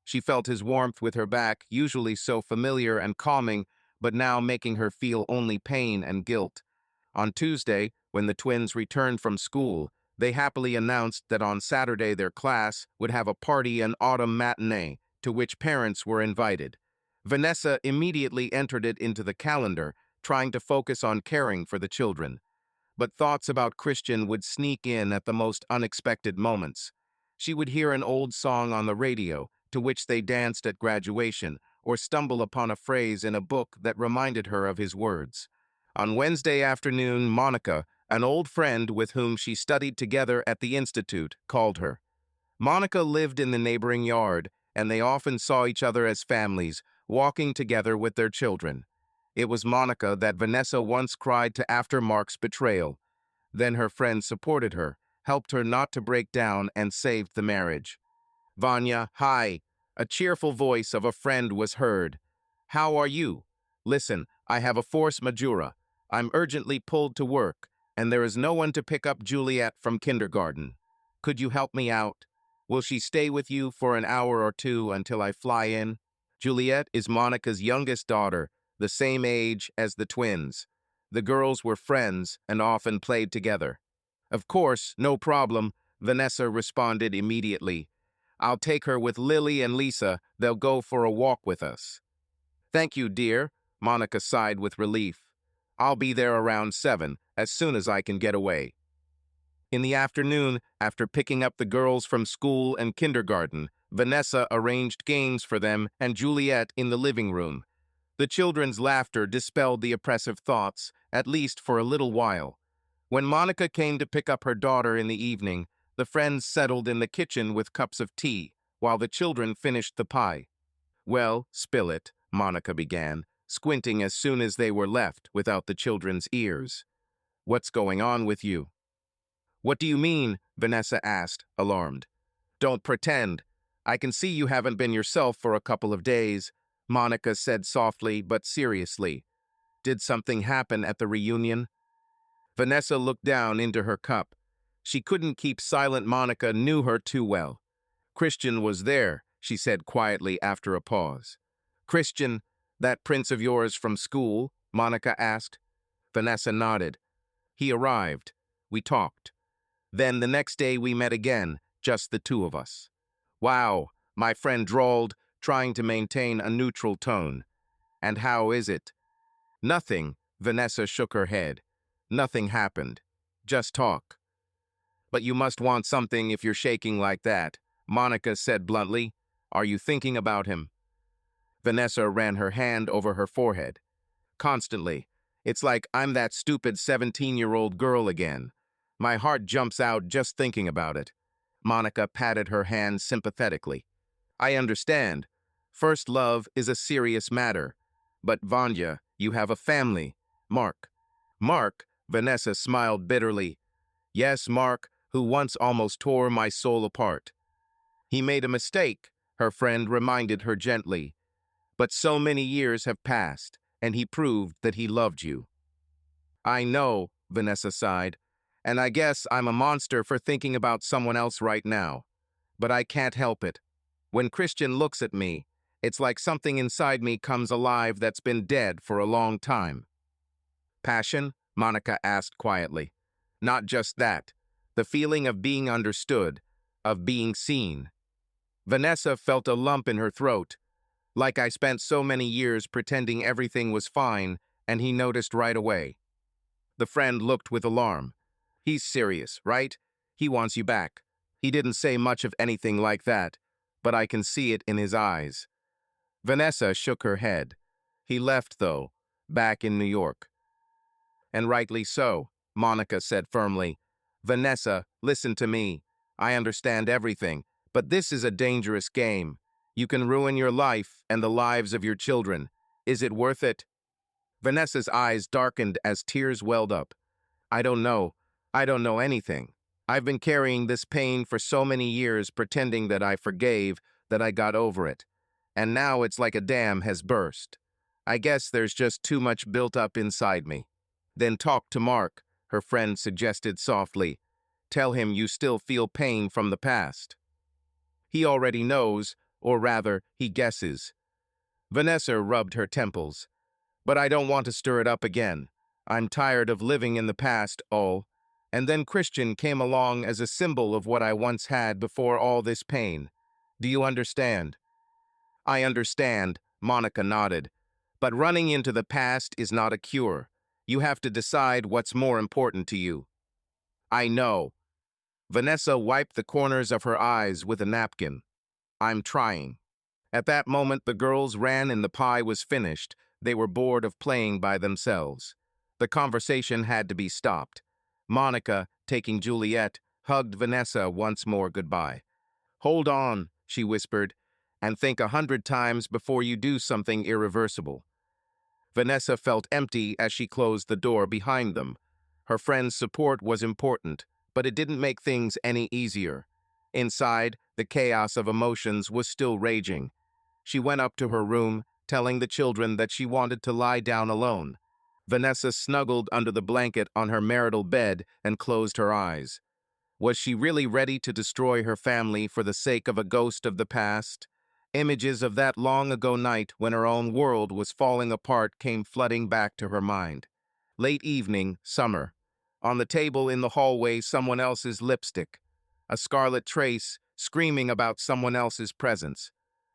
She felt his warmth with her back, usually so familiar and calming, but now making her feel only pain and guilt. On Tuesday, when the twins returned from school, they happily announced that on Saturday their class would have a party and autumn matinee, to which parents were invited. Vanessa immediately entered it into the calendar, trying to focus on caring for the children. But thoughts about Christian would sneak in at the most unexpected moments. She would hear an old song on the radio, to which they danced at graduation, or stumble upon a phrase in a book that reminded her of his words. On Wednesday afternoon, Monica, an old friend with whom she studied together at the Institute, called her. Monica lived in the neighboring yard, and they often saw each other as families, walking together with their children. It was Monica that Vanessa once cried to after Mark's betrayal. Then her friend supported her, helped her not to break down, and saved the marriage. "Vanya, hi." A cheerful voice of a friend was heard. "How are you? Listen, I have a force majeure. I'm urgently pulled to work, and there is no one to pick up Juliet from kindergarten. Could you help me out? Will she stay with you for an hour or two until I fly in?" Juliet is Monica's youngest daughter, the same age as the twins. The girls were friends and often played together. "Of course, no problem," Vanessa responded immediately. "I'll take her with Lily and Lisa. They'll go for a walk with us." "Thank you, dear," Monica sighed with relief. "I'll be there around 7, as soon as I can get away." In the afternoon, after picking up the girls from school and kindergarten, Vanessa arranged games for them and Juliet in the living room. The children's laughter dispelled the oppressive thoughts, at least for a little while. When Monica came to pick up her daughter in the evening, the friends settled in the kitchen with cups of tea, while the children finished the pie. "Well, spill it," Monica began, squinting as soon as they were left without the children's ears. "What's going on with you?" "What do you mean?" Vanessa asked, alarmed. "Don't pretend. I can see you haven't been yourself for a couple of days," Monica said softly but seriously. "Did something happen at the reunion?" Vanessa looked down into her cup. She couldn't keep silent. Monica knew her too well. "Christian was there," she said quietly after a pause. "Christian, that prince of yours from school?" Monica asked. Vanessa nodded. "He arrived. We talked. Then the next day we met again, just the two of us." "Wow," my friend drawled, trying to maintain a neutral tone. "And how is it?" "Nothing," Vanessa shook her head. "Nothing happened. Just talk." "But you must want something if you're shaking like that," Monica said bluntly. "Are you thinking about him?" Vanessa ran her hand over her forehead. constantly. It's like I'm that stupid 17-year-old girl again. My heart jumps out just thinking about it. Monica patted her hand sympathetically. I understand. First love is a serious matter. But Vanya, you have a family. Mark. Mark, Vanessa smiled bitterly. Yes, Mark, who once almost tore my soul apart. He made a mistake, her friend reminded her gently. But so many years have passed, and he proved that he loved you. I know, Vanessa sighed, and I guess I'm a monster for thinking about someone else right now. But I can't help it. When Christian looks at me, it's like something inside me comes alive that's been dead for a long time. Passion? Monica asked quietly. Not just that. The feeling of being understood, of being seen. Vanessa felt a lump in her throat, like I spent so many years pretending everything was fine, and he noticed right away. The friend looked with alarm. He's serious, right? He wants you back. He didn't say much of anything like that, but I can see it in his eyes. Vanessa shook her head. He left, though, back in New York. And rightly so, Monica said firmly. Vanessa, listen to me. I understand everything, but this is a dangerous game. You can ruin your life and the lives of your children. Is it worth it? Vanessa's eyes darkened as tears welled up. I don't know. I don't know anything. I've been carrying this pain for so many years, pretending that I forgave, that I got over it. And now it's like a dam has burst. I guess there's just too much built up inside me. Then talk to Mark, her friend suggested softly. Tell him you still feel pain from the past. He already knows, or rather, he guesses. Vanessa rubbed her temples. But I don't want to stir it up again. I'm tired of living in the past, oh. And then Christian came along as a symbol of what I once had before all this pain. Do you understand? I understand, Monica nodded. But running into the past is not a cure. You have to decide what's more important to you. I know. Vanessa wiped the corners of her eyes with a napkin. I'm trying. At that moment, the girls ran and the pie was finished. They were bored of playing by themselves. The conversation had to be stopped. Monica, taking Juliet, hugged Vanessa once more goodbye. Hold on, she whispered, and think 100 times before you do something irreversible. Vanessa felt empty as she closed the door behind them. Her friend's support was important, but it didn't make things any easier. Inside, the chaos of emotions was still raging. She went up to her room, telling the children that she wanted to lie down alone. Vanessa snuggled under the blanket on her marital bed and closed her eyes. Was she really ready to destroy her family for the sake of a ghost of the past? Images of that long-ago night when her own world was falling apart came flooding back to her mind. Late evening, summer. On the table in the hallway, someone else's lipstick. A scarlet trace, screaming about someone else's presence.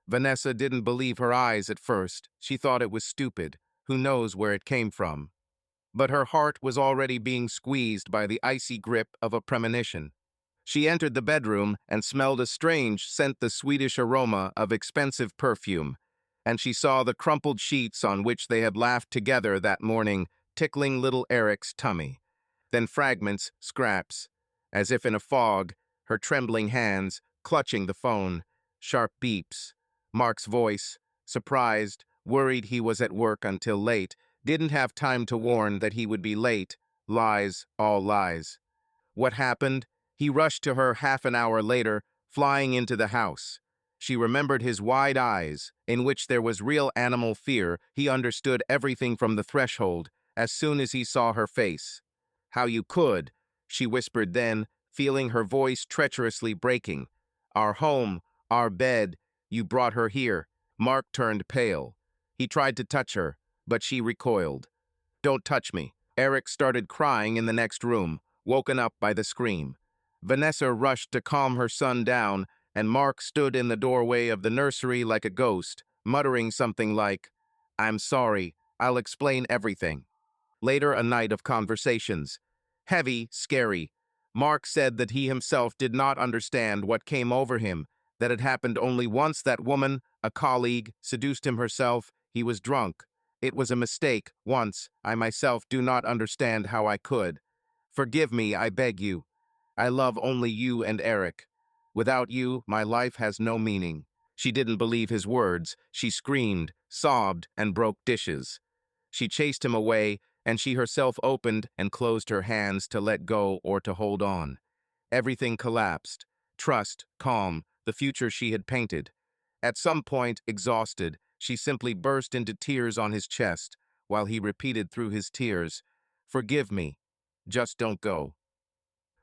Vanessa didn't believe her eyes at first. She thought it was stupid. Who knows where it came from? But her heart was already being squeezed by the icy grip of a premonition. She entered the bedroom and smelled a strange scent, the Swedish aroma of expensive perfume, and she saw the crumpled sheets on which they had laughed together that morning, tickling little Eric's tummy. Then fragments, scraps, as if in a fog, her trembling hands clutching the phone, sharp beeps. Mark's voice, surprised, worried he was at work until late, didn't have time to warn that he would be late. Lies, all lies. What happened? He rushed to her half an hour later, flying into the house. She remembered his wide eyes, in which there was real animal fear. He understood everything from the threshold, as soon as he saw her face. How you could, she whispered then, feeling her voice treacherously breaking. Our home, our bed, you brought her here. Mark turned pale. He tried to touch her, but she recoiled. Don't touch me. Eric started crying in the next room, woken up by the scream. Vanessa rushed to calm her son down, and Mark stood in the doorway of the nursery like a ghost, muttering something like, I'm sorry, I'll explain everything. Later, a night of conversations. Heavy, scary. Mark said that he himself did not understand what came over him, that it happened only once. That woman, a colleague, seduced him herself. He was drunk. It was a mistake, once. I myself do not understand how I could. Forgive me, I beg you. I love only you and Eric. Without you, my life has no meaning." She didn't believe his words. She screamed, sobbed, and broke dishes. She chased him away, and she herself opened and closed her hands to let go or to hold on. Everything collapsed. Trust, calm, the future she had painted. At some point, exhausted, she simply burst into tears on his chest, while he repeated through his tears, "Forgive me. Just don't go."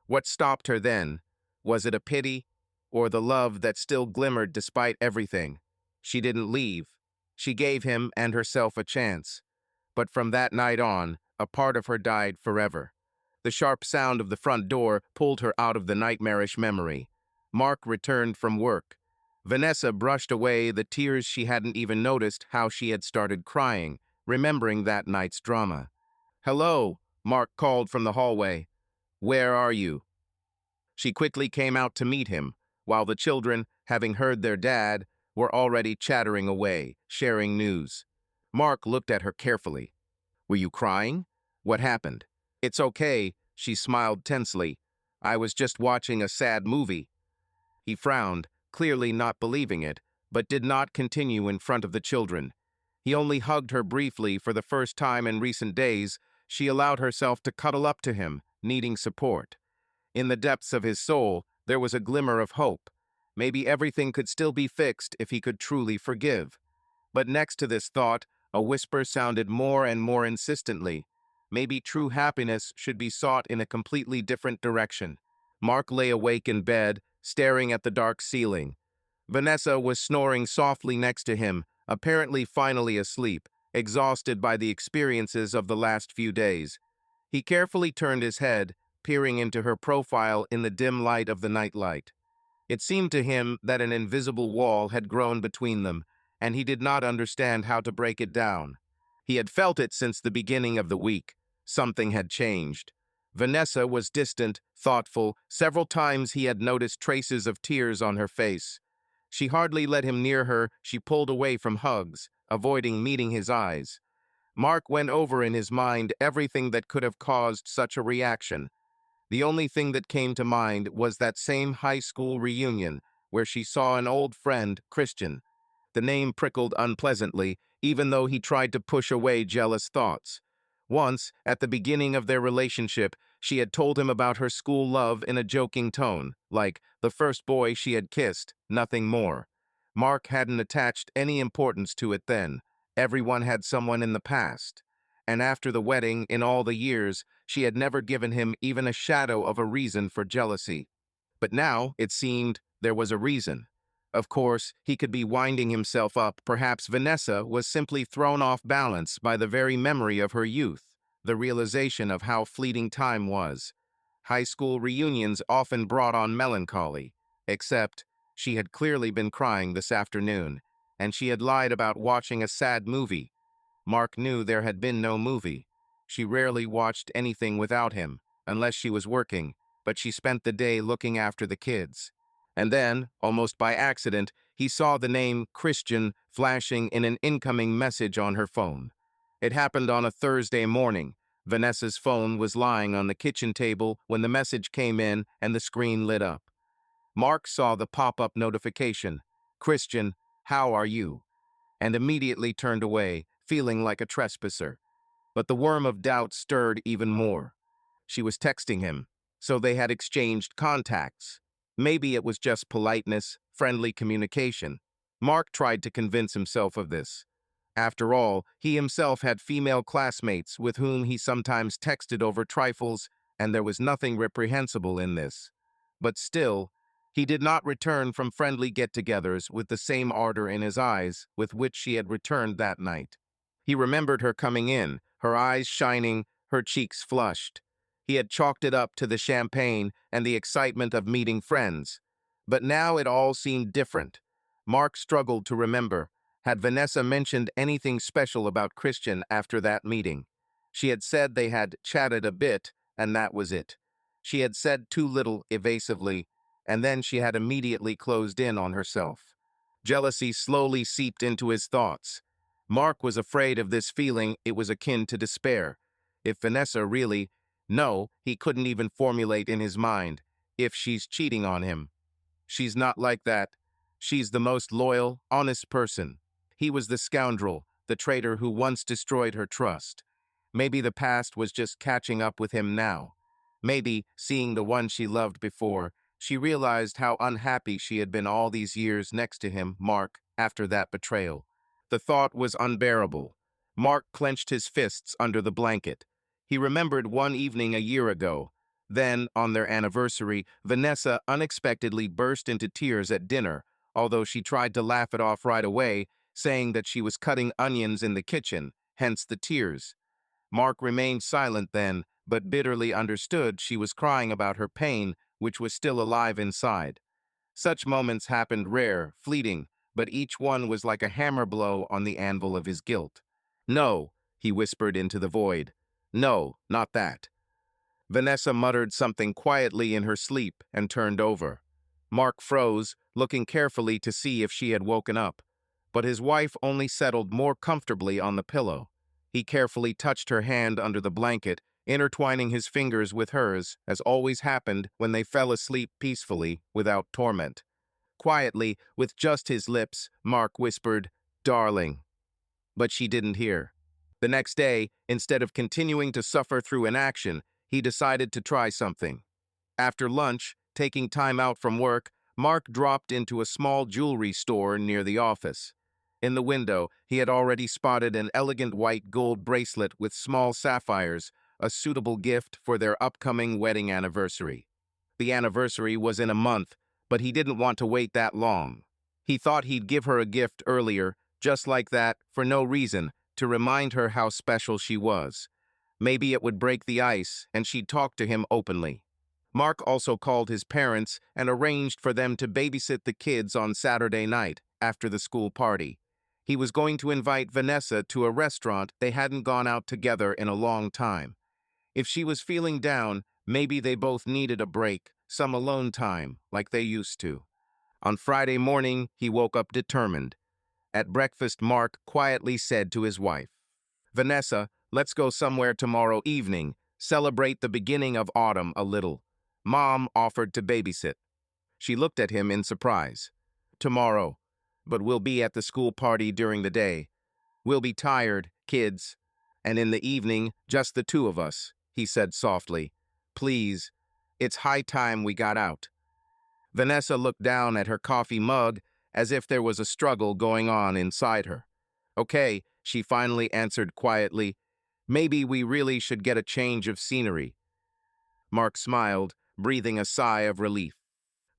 What stopped her then? Was it a pity, or the love that still glimmered despite everything? She didn't leave. She gave him and herself a chance. But from that night on, a part of her died forever. The sharp sound of the front door pulled her out of the nightmarish memory. Mark returned from work. Vanessa brushed away the tears. She hadn't even noticed how she had started crying, remembering that night's drama. "Hello," Mark called from the hallway. "Where are you?" She quickly came out to meet him, while the children, having heard their dad, were already chattering away, sharing news. Mark looked at her carefully. "Were you crying? What happened?" "It's okay," she smiled tensely. "I was just watching a sad movie." He frowned, clearly not believing it, but did not continue in front of the children. He only hugged her briefly. For the first time in recent days, she allowed herself to cuddle up to him, needing support. In the depths of his soul, there was a glimmer of hope. Maybe everything could still be fixed if he could truly forgive. But next to this thought, a whisper sounded more and more insistently. Maybe true happiness should be sought in a completely different direction. Mark lay awake in bed, staring at the dark ceiling. Vanessa was snoring softly next to him, apparently finally asleep, exhausted by the experiences of the last few days. He carefully turned his head, peering into her profile in the dim light of the nightlight. It seemed to him that an invisible wall had grown between them, and he did not understand how to break it down. He had felt it since the beginning of the week. Something had changed. Vanessa was distant, thoughtful. Several times he had noticed traces of tears on her face. She hardly let him near her. She pulled away from hugs, avoiding meeting his eyes. Mark went over in his mind everything that could have caused such a reaction. The only thing that came to mind was that same high school reunion where she saw an old friend, Christian. The name prickled unpleasantly, even though he tried to push away jealous thoughts. Once, at the beginning of their relationship, she had told him about her school love in a joking tone, like the first boy she had kissed, nothing more. Mark hadn't attached any importance to it then. Everyone had someone in the past. And after the wedding, in all the years, she had never given him even a shadow of a reason for jealousy. But now, it seemed, there was a reason. Of course, he could be winding himself up. Perhaps Vanessa was simply thrown off balance by the very memory of her youth, the realization of how fleeting time was. High school reunions often brought on melancholy, except she had clearly been crying this afternoon, and she had lied about watching a sad movie. Mark knew there had been no movie. She rarely watched anything without him, unless she was working, but she spent the day looking after the kids. And then, almost by accident, he saw the name Christian flashing in an incoming message on her phone. It happened on a Thursday morning. Vanessa's phone was lying on the kitchen table when the message came in and the screen lit up. Mark saw the pop-up notification, "Christian, how are you?" and immediately turned away, feeling like a trespasser. But the worm of doubt stirred even more. She was texting him, so they had exchanged contacts. Maybe it was just politeness, friendly communication. Mark tried to convince himself of this. After all, he himself had female classmates with whom he sometimes texted over trifles, and there was nothing reprehensible in this. But still, he did not return from friendly get-togethers with the same ardor in his eyes with which she had returned that night. He remembered her coming in, her eyes shining, her cheeks flushed. He had chalked it up to the champagne and the excitement of meeting friends. But now it all seemed different. Mark struggled to remember. Had Vanessa mentioned anything special about Christian after that meeting? She had said they had chatted a bit, and that was it. She had said too little evasively, and then she had immediately closed in on herself. Jealousy slowly seeped into his thoughts. Mark was afraid of this feeling. It was akin to despair. If Vanessa really... No, he couldn't even formulate in his mind. If she's cheating on him. She's not like that. She's the most loyal, honest person. He was the scoundrel, the traitor who once destroyed her trust. Maybe the past was just catching up with him now. Maybe, seeing the one she loved before, she realized how unhappy she had been all these years next to him, Mark, after that betrayal. The thought was unbearable. Mark clenched his fists under the blanket. He remembered one evening a year ago. Then, on their anniversary, Vanessa unexpectedly burst into tears at dinner, although she tried to laugh it off right away, saying that she was cutting onions in the kitchen, hence the tears. Mark remained silent then, but bitterly understood she was crying about her pain, which was still alive inside. Such moments happened rare, fleeting, but each one was like a hammer blow on the anvil of his guilt. "No," he whispered into the void. "No, not that." Vanessa muttered something quietly in her sleep and turned over. Mark froze, looking carefully to see if she had woken up. But his wife only settled more comfortably on the pillow. He carefully touched her hand under the blanket, intertwining his fingers with hers, as always happened when they fell asleep peacefully, without torment. Quietly, with just his lips, Mark whispered, "Darling." But she didn't hear. The next day, instead of continuing to suffer through inaction, he decided to try something. After lunch, taking time out from work, Mark dropped into a small jewelry store near the office. In the window, he had already spotted an elegant white gold bracelet with small sapphires, a suitable gift for their upcoming wedding anniversary. The anniversary was in a month, but he didn't want to wait that long. He thought he'd give her a gift earlier, just like that, for no reason, to remind her how special she was. Maybe it would break the ice, and she'd talk to him openly. Mark also called his parents and arranged for them to babysit the kids on Saturday night, after the school party. He was going to invite Vanessa to a restaurant they hadn't gone out together in a long time. If she was feeling down, maybe they both needed a break, some alone time, like they used to. On Friday morning, he woke up determined. At breakfast, Mark quietly said to his wife, "Vanessa, let's go somewhere tomorrow evening, celebrate the beginning of autumn a little. Mom offered to babysit." She looked at him in surprise. "Tomorrow, but we'll be at the school party during the day. We'll be tired, kids, and in the evening, just the two of us," he said softly. "Please, it's high time we got out." Vanessa looked down at her coffee mug as if there was a struggle going on inside her. "Okay," she finally answered quietly. "Maybe we really should get a change of scenery." Mark smiled, breathing a sigh of relief.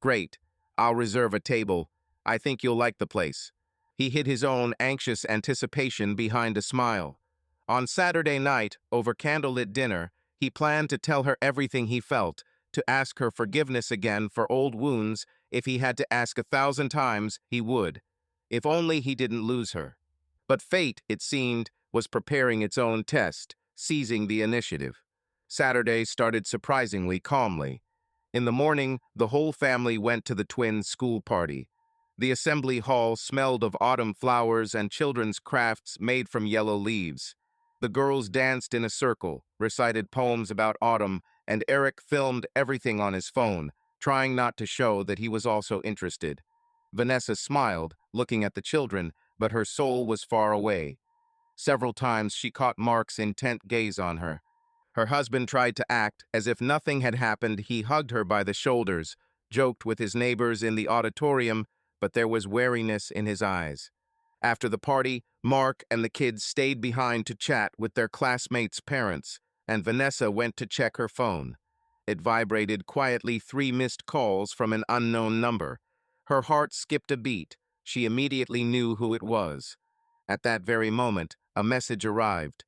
"Great. I'll reserve a table. I think you'll like the place." He hid his own anxious anticipation behind a smile. On Saturday night, over candlelit dinner, he planned to tell her everything he felt, to ask her forgiveness again for old wounds. If he had to ask 1,000 times, he would. If only he didn't lose her. But fate, it seemed, was preparing its own test, seizing the initiative. Saturday started surprisingly calmly. In the morning, the whole family went to the twins' school party. The assembly hall smelled of autumn flowers and children's crafts made from yellow leaves. The girls danced in a circle, recited poems about autumn, and Eric filmed everything on his phone, trying not to show that he was also interested. Vanessa smiled, looking at the children, but her soul was far away. Several times she caught Mark's intent gaze on her. Her husband tried to act as if nothing had happened. He hugged her by the shoulders, joked with his neighbors in the auditorium, but there was wariness in his eyes. After the party, Mark and the kids stayed behind to chat with their classmates' parents, and Vanessa went to check her phone. It vibrated quietly, 3 missed calls from an unknown number. Her heart skipped a beat. She immediately knew who it was. At that very moment, a message arrived.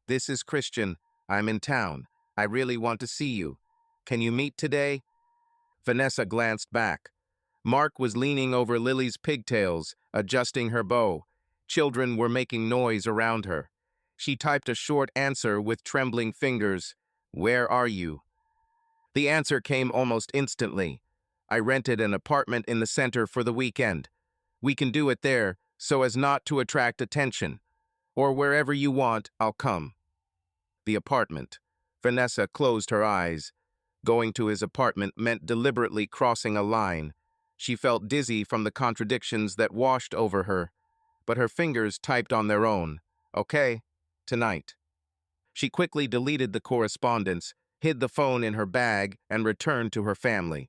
"This is Christian. I'm in town. I really want to see you. Can you meet today?" Vanessa glanced back. Mark was leaning over Lily's pigtails, adjusting her bow. Children were making noise around her. She typed a short answer with trembling fingers. "Where are you?" The answer came almost instantly. "I rented an apartment in the center for the weekend. We can do it there, so as not to attract attention." Or wherever you want, I'll come. The apartment. Vanessa closed her eyes. Going to his apartment meant deliberately crossing a line. She felt dizzy from the contradictions that washed over her, but her fingers typed on their own. Okay, tonight. She quickly deleted the correspondence, hid the phone in her bag, and returned to her family.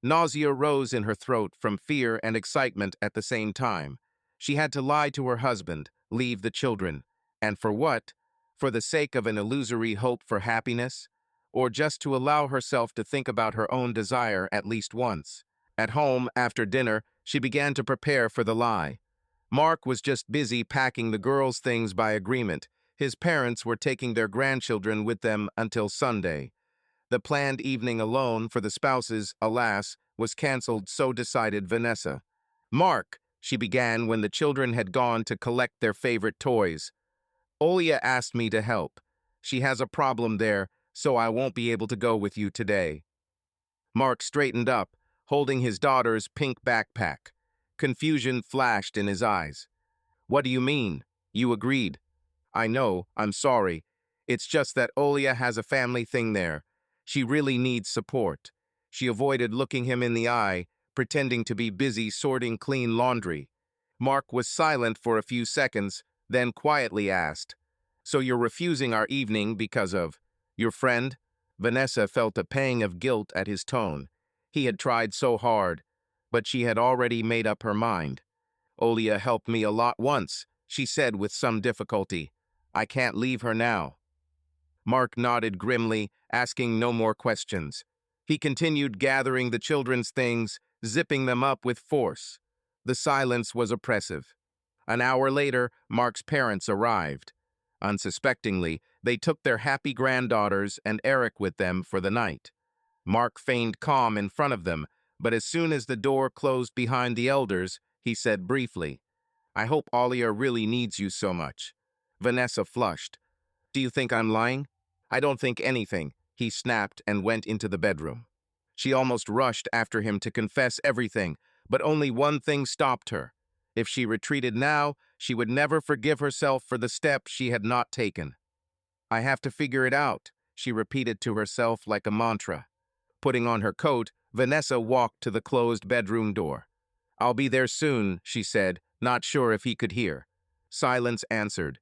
Nausea rose in her throat from fear and excitement at the same time. She had to lie to her husband, leave the children. And for what? For the sake of an illusory hope for happiness? Or just to allow herself to think about her own desire at least once? At home, after dinner, she began to prepare for the lie. Mark was just busy packing the girls' things by agreement. His parents were taking their grandchildren with them until Sunday. The planned evening alone for the spouses, alas, was canceled, so decided Vanessa. Mark, she began when the children had gone to collect their favorite toys. Olia asked me to help. She has a problem there, so I won't be able to go with you today. Mark straightened up, holding his daughter's pink backpack. Confusion flashed in his eyes. What do you mean? You agreed. I know, I'm sorry. It's just that Olia has a family thing there. She really needs support. She avoided looking him in the eye, pretending to be busy sorting clean laundry. Mark was silent for a few seconds, then quietly asked, So you're refusing our evening because of your friend? Vanessa felt a pang of guilt at his tone. He had tried so hard, but she had already made up her mind. Olia helped me a lot once, she said with some difficulty. I can't leave her now. Mark nodded grimly, asking no more questions. He continued gathering the children's things, zipping them up with force. The silence was oppressive. An hour later, Mark's parents arrived. Unsuspectingly, they took their happy granddaughters and Eric with them for the night. Mark feigned calm in front of them, but as soon as the door closed behind the elders, he said briefly, I hope Olia really needs you so much. Vanessa flushed. Do you think I'm lying? I don't think anything, he snapped and went into the bedroom. She almost rushed after him to confess everything, but only one thing stopped her. If she retreated now, she would never forgive herself for the step she had not taken. I have to figure it out, she repeated to herself like a mantra. Putting on her coat, Vanessa walked to the closed bedroom door. I'll be there soon, she said, not sure if he could hear. Silence answered.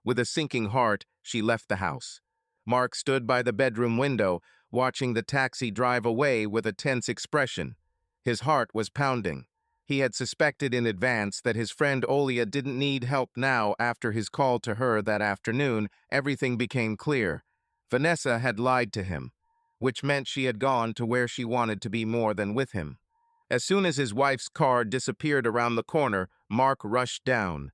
With a sinking heart, she left the house. Mark stood by the bedroom window, watching the taxi drive away with a tense expression. His heart was pounding. He had suspected in advance that his friend Olia didn't need help now. After his call to her that afternoon, everything became clear. Vanessa had lied to him, which meant she had gone to where she wanted to be more than with him. As soon as his wife's car disappeared around the corner, Mark rushed down.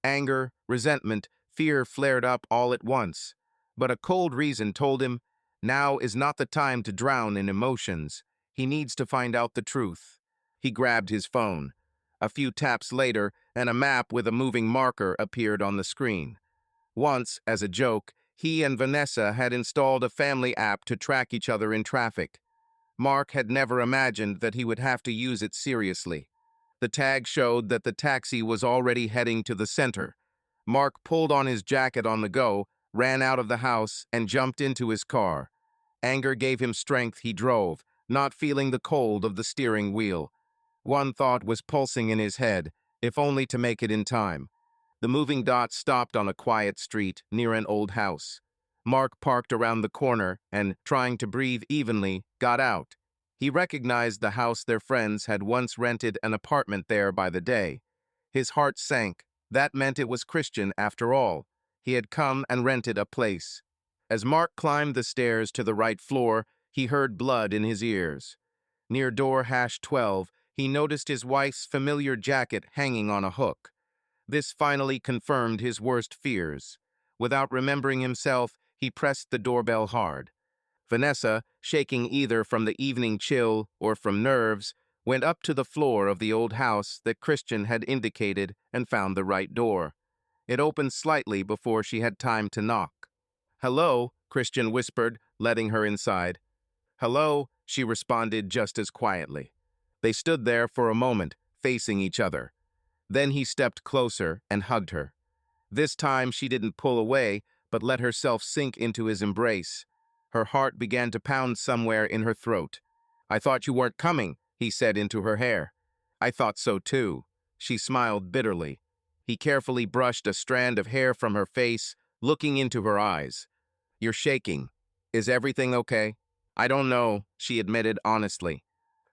Anger, resentment, fear flared up all at once. But a cold reason told him, now is not the time to drown in emotions. He needs to find out the truth. He grabbed his phone. A few taps later, and a map with a moving marker appeared on the screen. Once, as a joke, he and Vanessa had installed a family app to track each other in traffic. Mark had never imagined that he would have to use it seriously. The tag showed that the taxi was already heading to the center. Mark pulled on his jacket on the go, ran out of the house, and jumped into his car. Anger gave him strength. He drove, not feeling the cold of the steering wheel. One thought was pulsing in his head, if only to make it in time. The moving dot stopped on a quiet street near an old house. Mark parked around the corner and, trying to breathe evenly, got out. He recognized the house their friends had once rented an apartment there by the day. His heart sank. That meant it was Christian after all. He had come and rented a place. As Mark climbed the stairs to the right floor, he heard blood in his ears. Near door #12, he noticed his wife's familiar jacket hanging on a hook. This finally confirmed his worst fears. Without remembering himself, he pressed the doorbell hard. Vanessa, shaking either from the evening chill or from nerves, went up to the floor of the old house that Christian had indicated and found the right door. It opened slightly before she had time to knock. "Hello," Christian whispered, letting her inside. "Hello," she responded just as quietly. They stood there for a moment, facing each other. Then he stepped closer and hugged her. This time she didn't pull away, but let herself sink into his embrace. Her heart began to pound somewhere in her throat. "I thought you weren't coming," he said into her hair. "I thought so too." She smiled bitterly. He carefully brushed a strand of hair from her face, looking into her eyes. "You're shaking. Is everything okay?" "I don't know," she admitted honestly.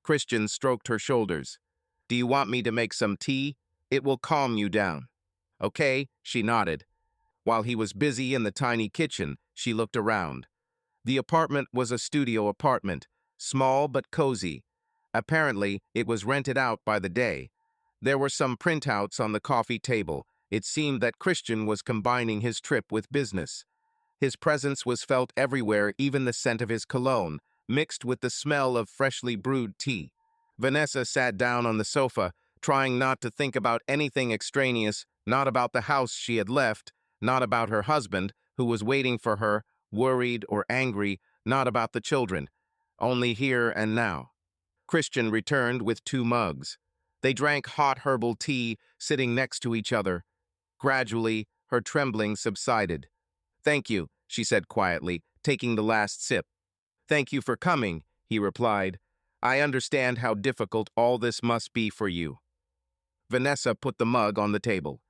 Christian stroked her shoulders. "Do you want me to make some tea? It will calm you down." "Okay," she nodded. While he was busy in the tiny kitchen, she looked around. The apartment was a studio apartment, small but cozy. Apparently, it was rented out by the day. There were some printouts on the coffee table. It seemed that Christian was combining his trip with business. His presence was felt everywhere, even the scent of his cologne, mixed with the smell of freshly brewed tea. Vanessa sat down on the sofa, trying not to think about anything extraneous, not about the house she had left, not about her husband, who was waiting for her, worried or angry, not about the children. Only here and now. Christian returned with 2 mugs. They drank hot herbal tea, sitting next to each other. Gradually, her trembling subsided. "Thank you," she said quietly, taking the last sip. "Thank you for coming," he replied. "I understand how difficult all this must be for you." Vanessa put the mug on the table.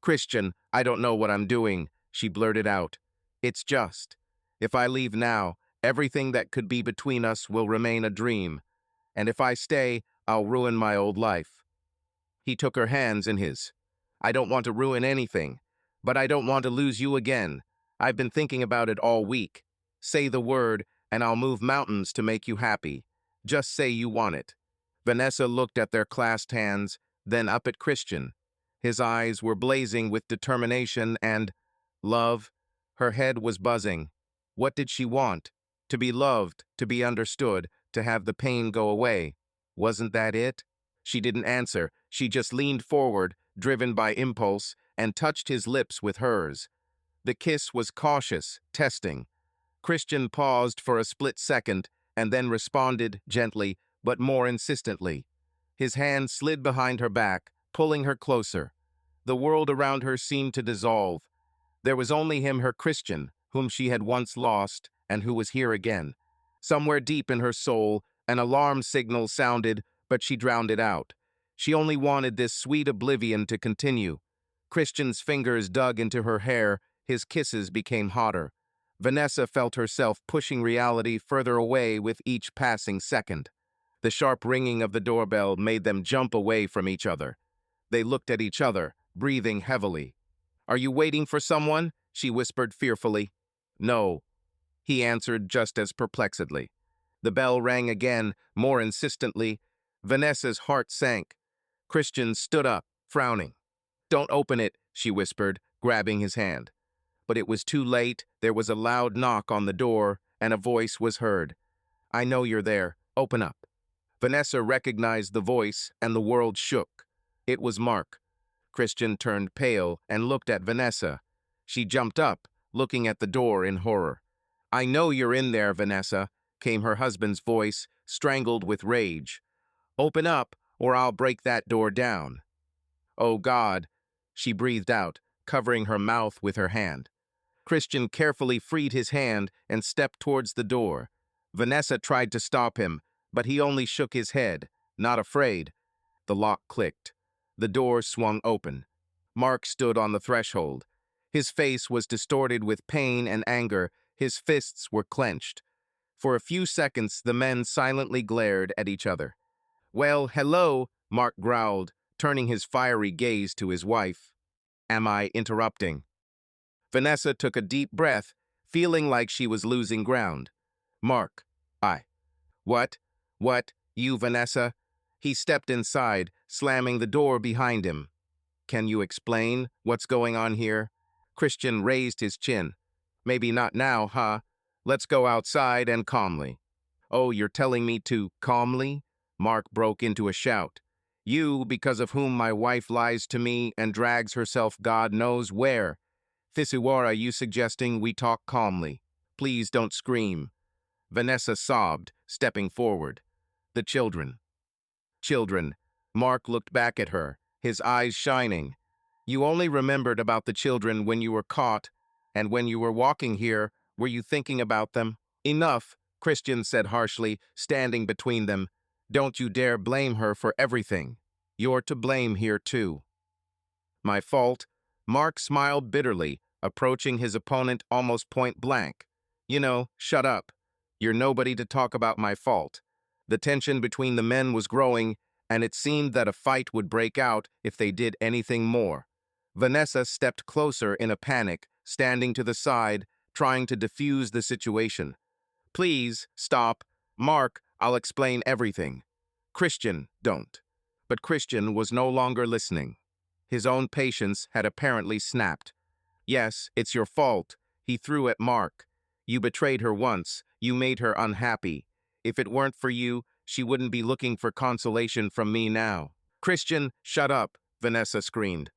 "Christian, I don't know what I'm doing," she blurted out. "It's just, if I leave now, everything that could be between us will remain a dream. And if I stay, I'll ruin my old life." He took her hands in his. "I don't want to ruin anything, but I don't want to lose you again. I've been thinking about it all week. Say the word, and I'll move mountains to make you happy. Just say you want it." Vanessa looked at their clasped hands, then up at Christian. His eyes were blazing with determination and love. Her head was buzzing. What did she want? To be loved, to be understood, to have the pain go away. Wasn't that it? She didn't answer. She just leaned forward, driven by impulse, and touched his lips with hers. The kiss was cautious, testing. Christian paused for a split second and then responded gently, but more insistently. His hand slid behind her back, pulling her closer. The world around her seemed to dissolve. There was only him, her Christian, whom she had once lost and who was here again. Somewhere deep in her soul, an alarm signal sounded, but she drowned it out. She only wanted this sweet oblivion to continue. Christian's fingers dug into her hair, his kisses became hotter. Vanessa felt herself pushing reality further away with each passing second. The sharp ringing of the doorbell made them jump away from each other. They looked at each other, breathing heavily. "Are you waiting for someone?" she whispered fearfully. "No," he answered just as perplexedly. The bell rang again, more insistently. Vanessa's heart sank. Christian stood up, frowning. "Don't open it," she whispered, grabbing his hand. But it was too late. There was a loud knock on the door, and a voice was heard. "I know you're there. Open up." Vanessa recognized the voice, and the world shook. It was Mark. Christian turned pale and looked at Vanessa. She jumped up, looking at the door in horror. "I know you're in there, Vanessa," came her husband's voice, strangled with rage. "Open up, or I'll break that door down." "Oh, God," she breathed out, covering her mouth with her hand. Christian carefully freed his hand and stepped towards the door. Vanessa tried to stop him, but he only shook his head, not afraid. The lock clicked. The door swung open. Mark stood on the threshold. His face was distorted with pain and anger. His fists were clenched. For a few seconds, the men silently glared at each other. "Well, hello," Mark growled, turning his fiery gaze to his wife. "Am I interrupting?" Vanessa took a deep breath, feeling like she was losing ground. "Mark, I." "What? What? You, Vanessa?" He stepped inside, slamming the door behind him. "Can you explain what's going on here?" Christian raised his chin. "Maybe not now, huh? Let's go outside and calmly." "Oh, you're telling me to calmly?" Mark broke into a shout. "You, because of whom my wife lies to me and drags herself God knows where. Fisiwara, you suggesting we talk calmly? Please don't scream." Vanessa sobbed, stepping forward. "The children." "Children." Mark looked back at her, his eyes shining. You only remembered about the children when you were caught, and when you were walking here, were you thinking about them? Enough, Christian said harshly, standing between them. Don't you dare blame her for everything. You're to blame here too. My fault? Mark smiled bitterly, approaching his opponent almost point blank. You know, shut up. You're nobody to talk about my fault. The tension between the men was growing, and it seemed that a fight would break out if they did anything more. Vanessa stepped closer in a panic, standing to the side, trying to defuse the situation. Please, stop. Mark, I'll explain everything. Christian, don't. But Christian was no longer listening. His own patience had apparently snapped. Yes, it's your fault. He threw at Mark. You betrayed her once. You made her unhappy. If it weren't for you, she wouldn't be looking for consolation from me now. Christian, shut up, Vanessa screamed.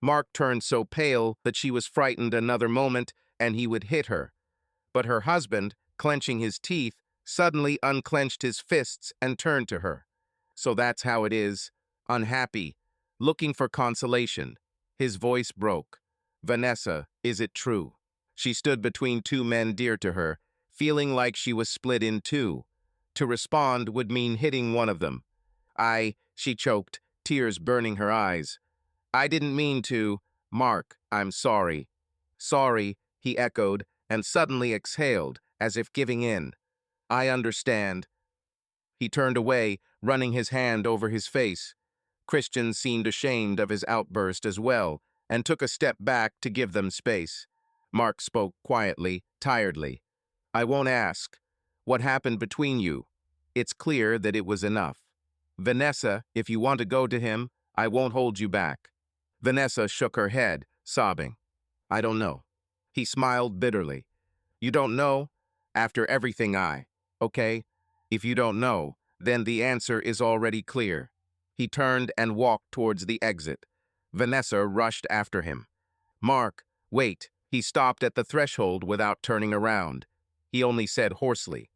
Mark turned so pale that she was frightened another moment, and he would hit her. But her husband, clenching his teeth, suddenly unclenched his fists and turned to her. So that's how it is. Unhappy. Looking for consolation. His voice broke. Vanessa, is it true? She stood between two men dear to her, feeling like she was split in two. To respond would mean hitting one of them. She choked, tears burning her eyes. I didn't mean to. Mark, I'm sorry. Sorry, he echoed, and suddenly exhaled, as if giving in. I understand. He turned away, running his hand over his face. Christian seemed ashamed of his outburst as well, and took a step back to give them space. Mark spoke quietly, tiredly. I won't ask. What happened between you? It's clear that it was enough. Vanessa, if you want to go to him, I won't hold you back. Vanessa shook her head, sobbing. I don't know. He smiled bitterly. You don't know? After everything okay? If you don't know, then the answer is already clear. He turned and walked towards the exit. Vanessa rushed after him. Mark, wait. He stopped at the threshold without turning around. He only said hoarsely,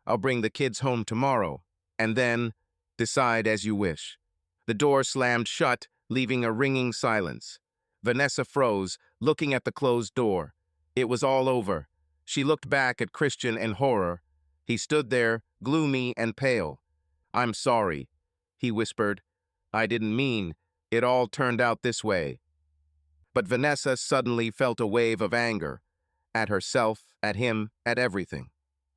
I'll bring the kids home tomorrow, and then decide as you wish. The door slammed shut, leaving a ringing silence. Vanessa froze, looking at the closed door. It was all over. She looked back at Christian in horror. He stood there, gloomy and pale. I'm sorry, he whispered. I didn't mean. It all turned out this way. But Vanessa suddenly felt a wave of anger. At herself, at him, at everything.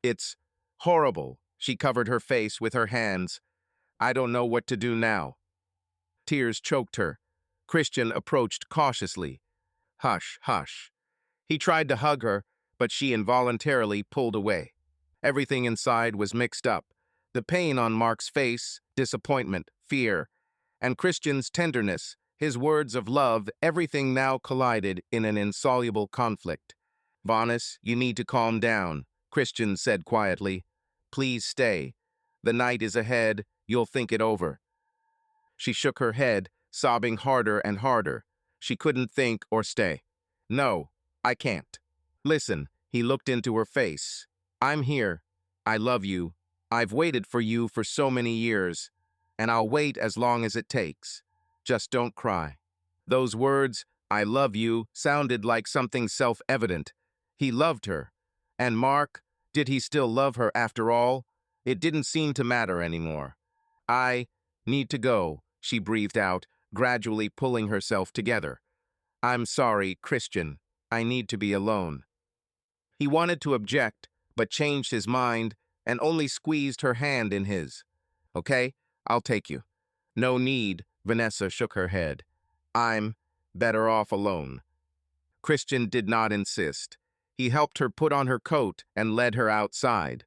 It's horrible. She covered her face with her hands. I don't know what to do now. Tears choked her. Christian approached cautiously. Hush, hush. He tried to hug her, but she involuntarily pulled away. Everything inside was mixed up. The pain on Mark's face, disappointment, fear, and Christian's tenderness, his words of love, everything now collided in an insoluble conflict. Vanis, you need to calm down, Christian said quietly. Please stay. The night is ahead. You'll think it over. She shook her head, sobbing harder and harder. She couldn't think or stay. No, I can't. Listen, he looked into her face. I'm here. I love you. I've waited for you for so many years, and I'll wait as long as it takes. Just don't cry. Those words, I love you, sounded like something self-evident. He loved her. And Mark, did he still love her after all? It didn't seem to matter anymore. I need to go, she breathed out, gradually pulling herself together. I'm sorry, Christian. I need to be alone. He wanted to object, but changed his mind and only squeezed her hand in his. Okay, I'll take you. No need, Vanessa shook her head. I'm better off alone. Christian did not insist. He helped her put on her coat and led her outside.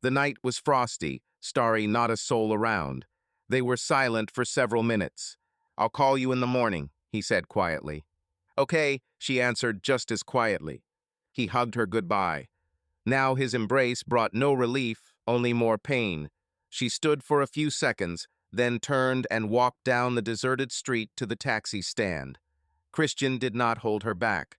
The night was frosty, starry, not a soul around. They were silent for several minutes. I'll call you in the morning, he said quietly. Okay, she answered just as quietly. He hugged her goodbye. Now his embrace brought no relief, only more pain. She stood for a few seconds, then turned and walked down the deserted street to the taxi stand. Christian did not hold her back.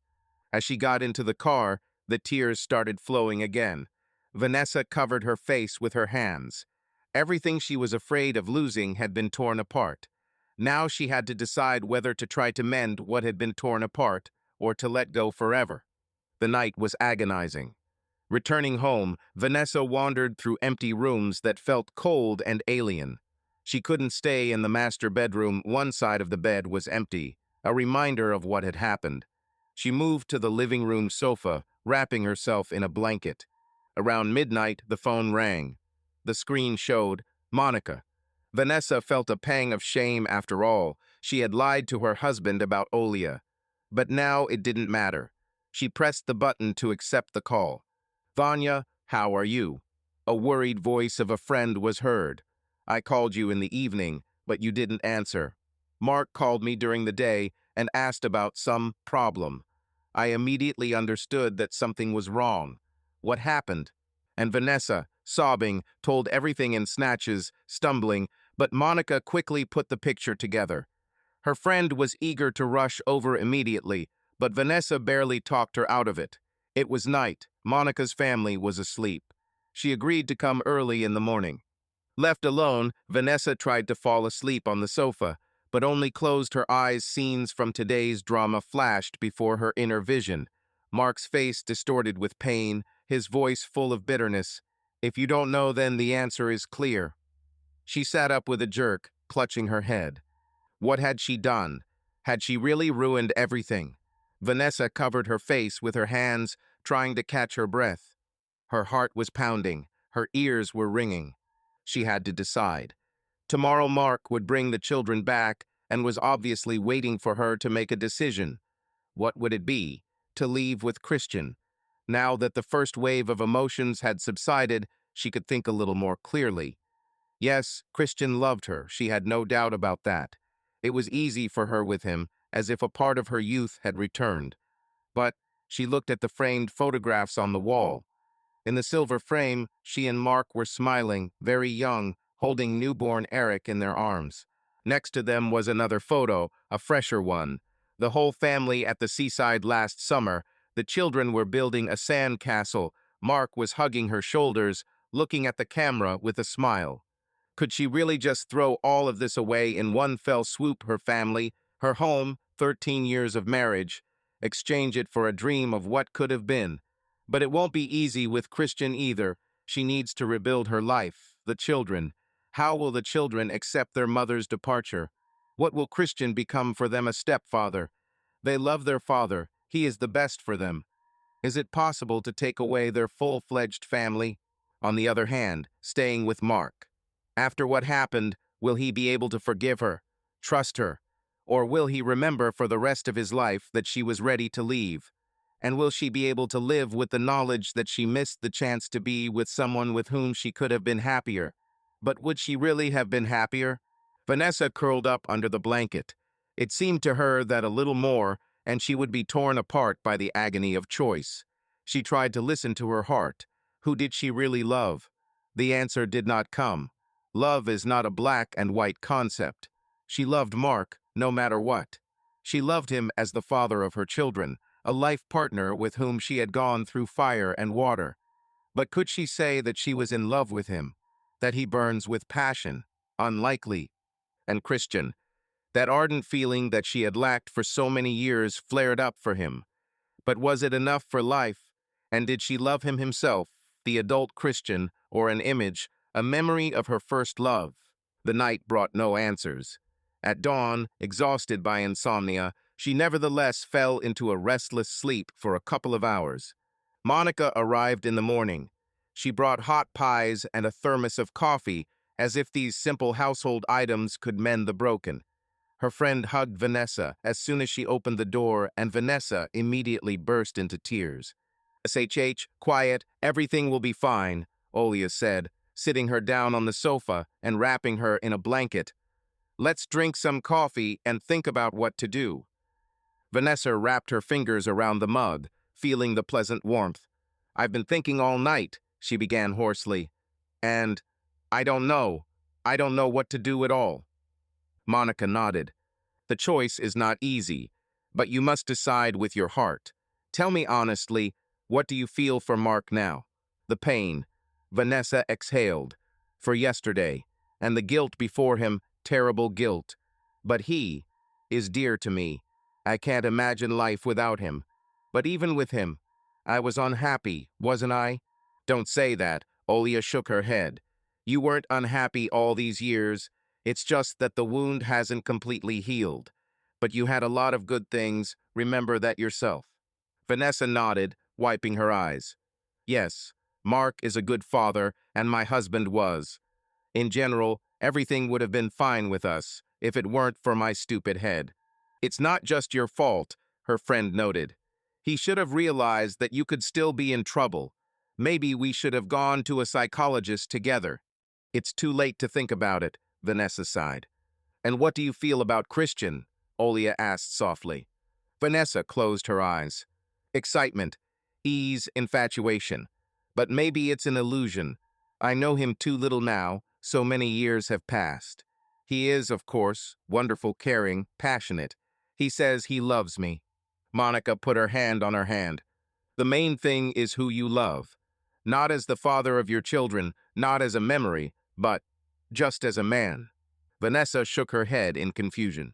As she got into the car, the tears started flowing again. Vanessa covered her face with her hands. Everything she was afraid of losing had been torn apart. Now she had to decide whether to try to mend what had been torn apart or to let go forever. The night was agonizing. Returning home, Vanessa wandered through empty rooms that felt cold and alien. She couldn't stay in the master bedroom. One side of the bed was empty, a reminder of what had happened. She moved to the living room sofa, wrapping herself in a blanket. Around midnight, the phone rang. The screen showed Monica. Vanessa felt a pang of shame after all. She had lied to her husband about Olia. But now it didn't matter. She pressed the button to accept the call. "Vanya, how are you?" A worried voice of a friend was heard. "I called you in the evening, but you didn't answer. Mark called me during the day and asked about some problem. I immediately understood that something was wrong. What happened?" And Vanessa, sobbing, told everything in snatches, stumbling, but Monica quickly put the picture together. Her friend was eager to rush over immediately, but Vanessa barely talked her out of it. It was night. Monica's family was asleep. She agreed to come early in the morning. Left alone, Vanessa tried to fall asleep on the sofa, but only closed her eyes. Scenes from today's drama flashed before her inner vision. Mark's face distorted with pain, his voice full of bitterness. "If you don't know, then the answer is clear." She sat up with a jerk, clutching her head. What had she done? Had she really ruined everything? Vanessa covered her face with her hands, trying to catch her breath. Her heart was pounding. Her ears were ringing. She had to decide. Tomorrow Mark would bring the children back and was obviously waiting for her to make a decision. What would it be? To leave with Christian. Now that the first wave of emotions had subsided, she could think a little more clearly. Yes, Christian loved her. She had no doubt about that. It was easy for her with him, as if a part of her youth had returned. But she looked at the framed photographs on the wall. In the silver frame, she and Mark were smiling, very young, holding newborn Eric in their arms. Next to them was another photo, a fresher one. The whole family at the seaside last summer. The children were building a sand castle. Mark was hugging her shoulders, looking at the camera with a smile. Could she really just throw all of this away in one fell swoop? Her family, her home, 13 years of marriage, exchange it for a dream of what could have been. But it won't be easy with Christian either. She needs to rebuild her life, the children. How will the children accept their mother's departure? What will Christian become for them? A stepfather. They love their father. He is the best for them. Is it possible to take away their full-fledged family? On the other hand, staying with Mark. After what happened, will he be able to forgive her, trust her? Or will he remember for the rest of his life that she was ready to leave? And will she be able to live with the knowledge that she missed the chance to be with someone with whom she could have been happier? But would she really have been happier? Vanessa curled up under the blanket. It seemed to her that a little more, and she would be torn apart by the agony of choice. She tried to listen to her heart. Who did she really love? The answer did not come. Love is not a black and white concept. She loved Mark, no matter what. She loved him as the father of her children, a life partner with whom she had gone through fire and water. But could she say that she was in love with him, that he burns with passion? Unlikely. And Christian, that ardent feeling that she had lacked for so many years, flared up for him. But was it enough for life? And did she love him himself, the adult Christian, or an image, a memory of her first love? The night brought no answers. At dawn, exhausted by insomnia, she nevertheless fell into a restless sleep for a couple of hours. Monica arrived in the morning. She brought hot pies and a thermos of coffee, as if these simple household items could mend the broken. Her friend hugged Vanessa as soon as she opened the door, and Vanessa immediately burst into tears. "SHH, quiet, everything will be fine," Olia said, sitting her down on the sofa and wrapping her in a blanket. "Let's drink some coffee and think about what to do." Vanessa wrapped her fingers around the mug, feeling the pleasant warmth. "I've been thinking all night," she began hoarsely. "And I don't know. I don't know what to do at all." Monica nodded. "The choice is not easy, but you must decide with your heart. Tell me honestly, what do you feel for Mark now?" The pain, Vanessa exhaled, for yesterday, and the guilt before him, terrible guilt. But he is dear to me. I can't imagine life without him. But even with him, I was unhappy, wasn't I? Don't say that. Olia shook her head. You weren't unhappy all these years. It's just that the wound hasn't completely healed. But you had a lot of good things. Remember that yourself. Vanessa nodded, wiping her eyes. Yes, Mark is a good father, and my husband was. In general, everything would have been fine with us if it weren't for my stupid head. It's not just your fault, her friend noted. He should have realized that you could still be in trouble. Maybe we should have gone to a psychologist together. It's too late to think about it, Vanessa sighed. And what do you feel about Christian? Olia asked softly. Vanessa closed her eyes. Excitement, ease, infatuation. But maybe it's an illusion. I know him too little now, so many years have passed. He is, of course, wonderful, caring, passionate. He says he loves me. Monica put her hand on her hand. The main thing is who you love. Not as the father of your children, not as a memory, but just as a man. Vanessa shook her head in confusion.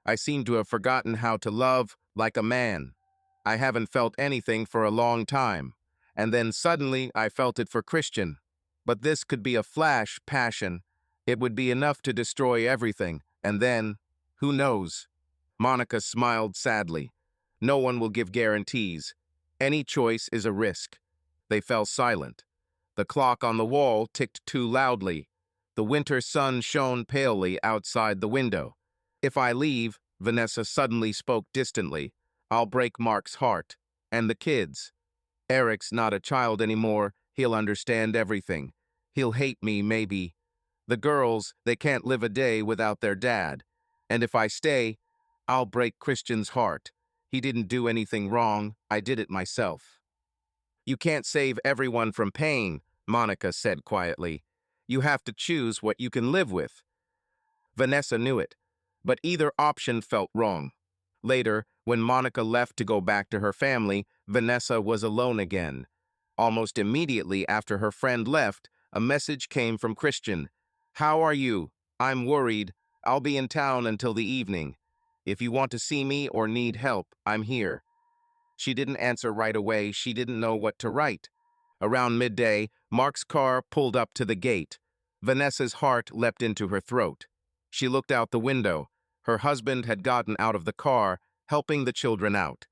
I seem to have forgotten how to love like a man. I haven't felt anything for a long time. And then suddenly I felt it for Christian. But this could be a flash passion. It would be enough to destroy everything. And then, who knows? Monica smiled sadly. No one will give guarantees. Any choice is a risk. They fell silent. The clock on the wall ticked too loudly. The winter sun shone palely outside the window. If I leave, Vanessa suddenly spoke distantly, I'll break Mark's heart. And the kids. Eric's not a child anymore. He'll understand everything. He'll hate me, maybe. The girls, they can't live a day without their dad. And if I stay, I'll break Christian's heart. He didn't do anything wrong. I did it myself. You can't save everyone from pain, Monica said quietly. You have to choose what you can live with. Vanessa knew it, but either option felt wrong. Later, when Monica left to go back to her family, Vanessa was alone again. Almost immediately after her friend left, a message came from Christian. How are you? I'm worried. I'll be in town until the evening. If you want to see me or need help, I'm here. She didn't answer right away. She didn't know what to write. Around midday, Mark's car pulled up to the gate. Vanessa's heart leapt into her throat. She looked out the window. Her husband had gotten out of the car, helping the children out.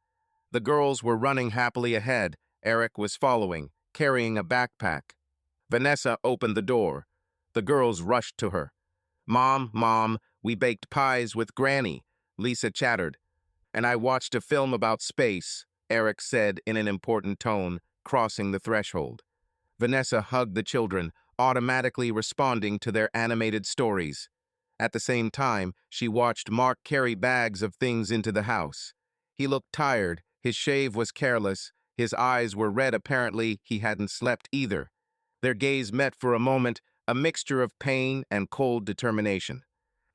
The girls were running happily ahead. Eric was following, carrying a backpack. Vanessa opened the door. The girls rushed to her. Mom, we baked pies with Granny, Lisa chattered. And I watched a film about space, Eric said in an important tone, crossing the threshold. Vanessa hugged the children, automatically responding to their animated stories. At the same time, she watched Mark carry bags of things into the house. He looked tired, his shave was careless, his eyes were red. Apparently he hadn't slept either. Their gaze met for a moment, a mixture of pain and cold determination.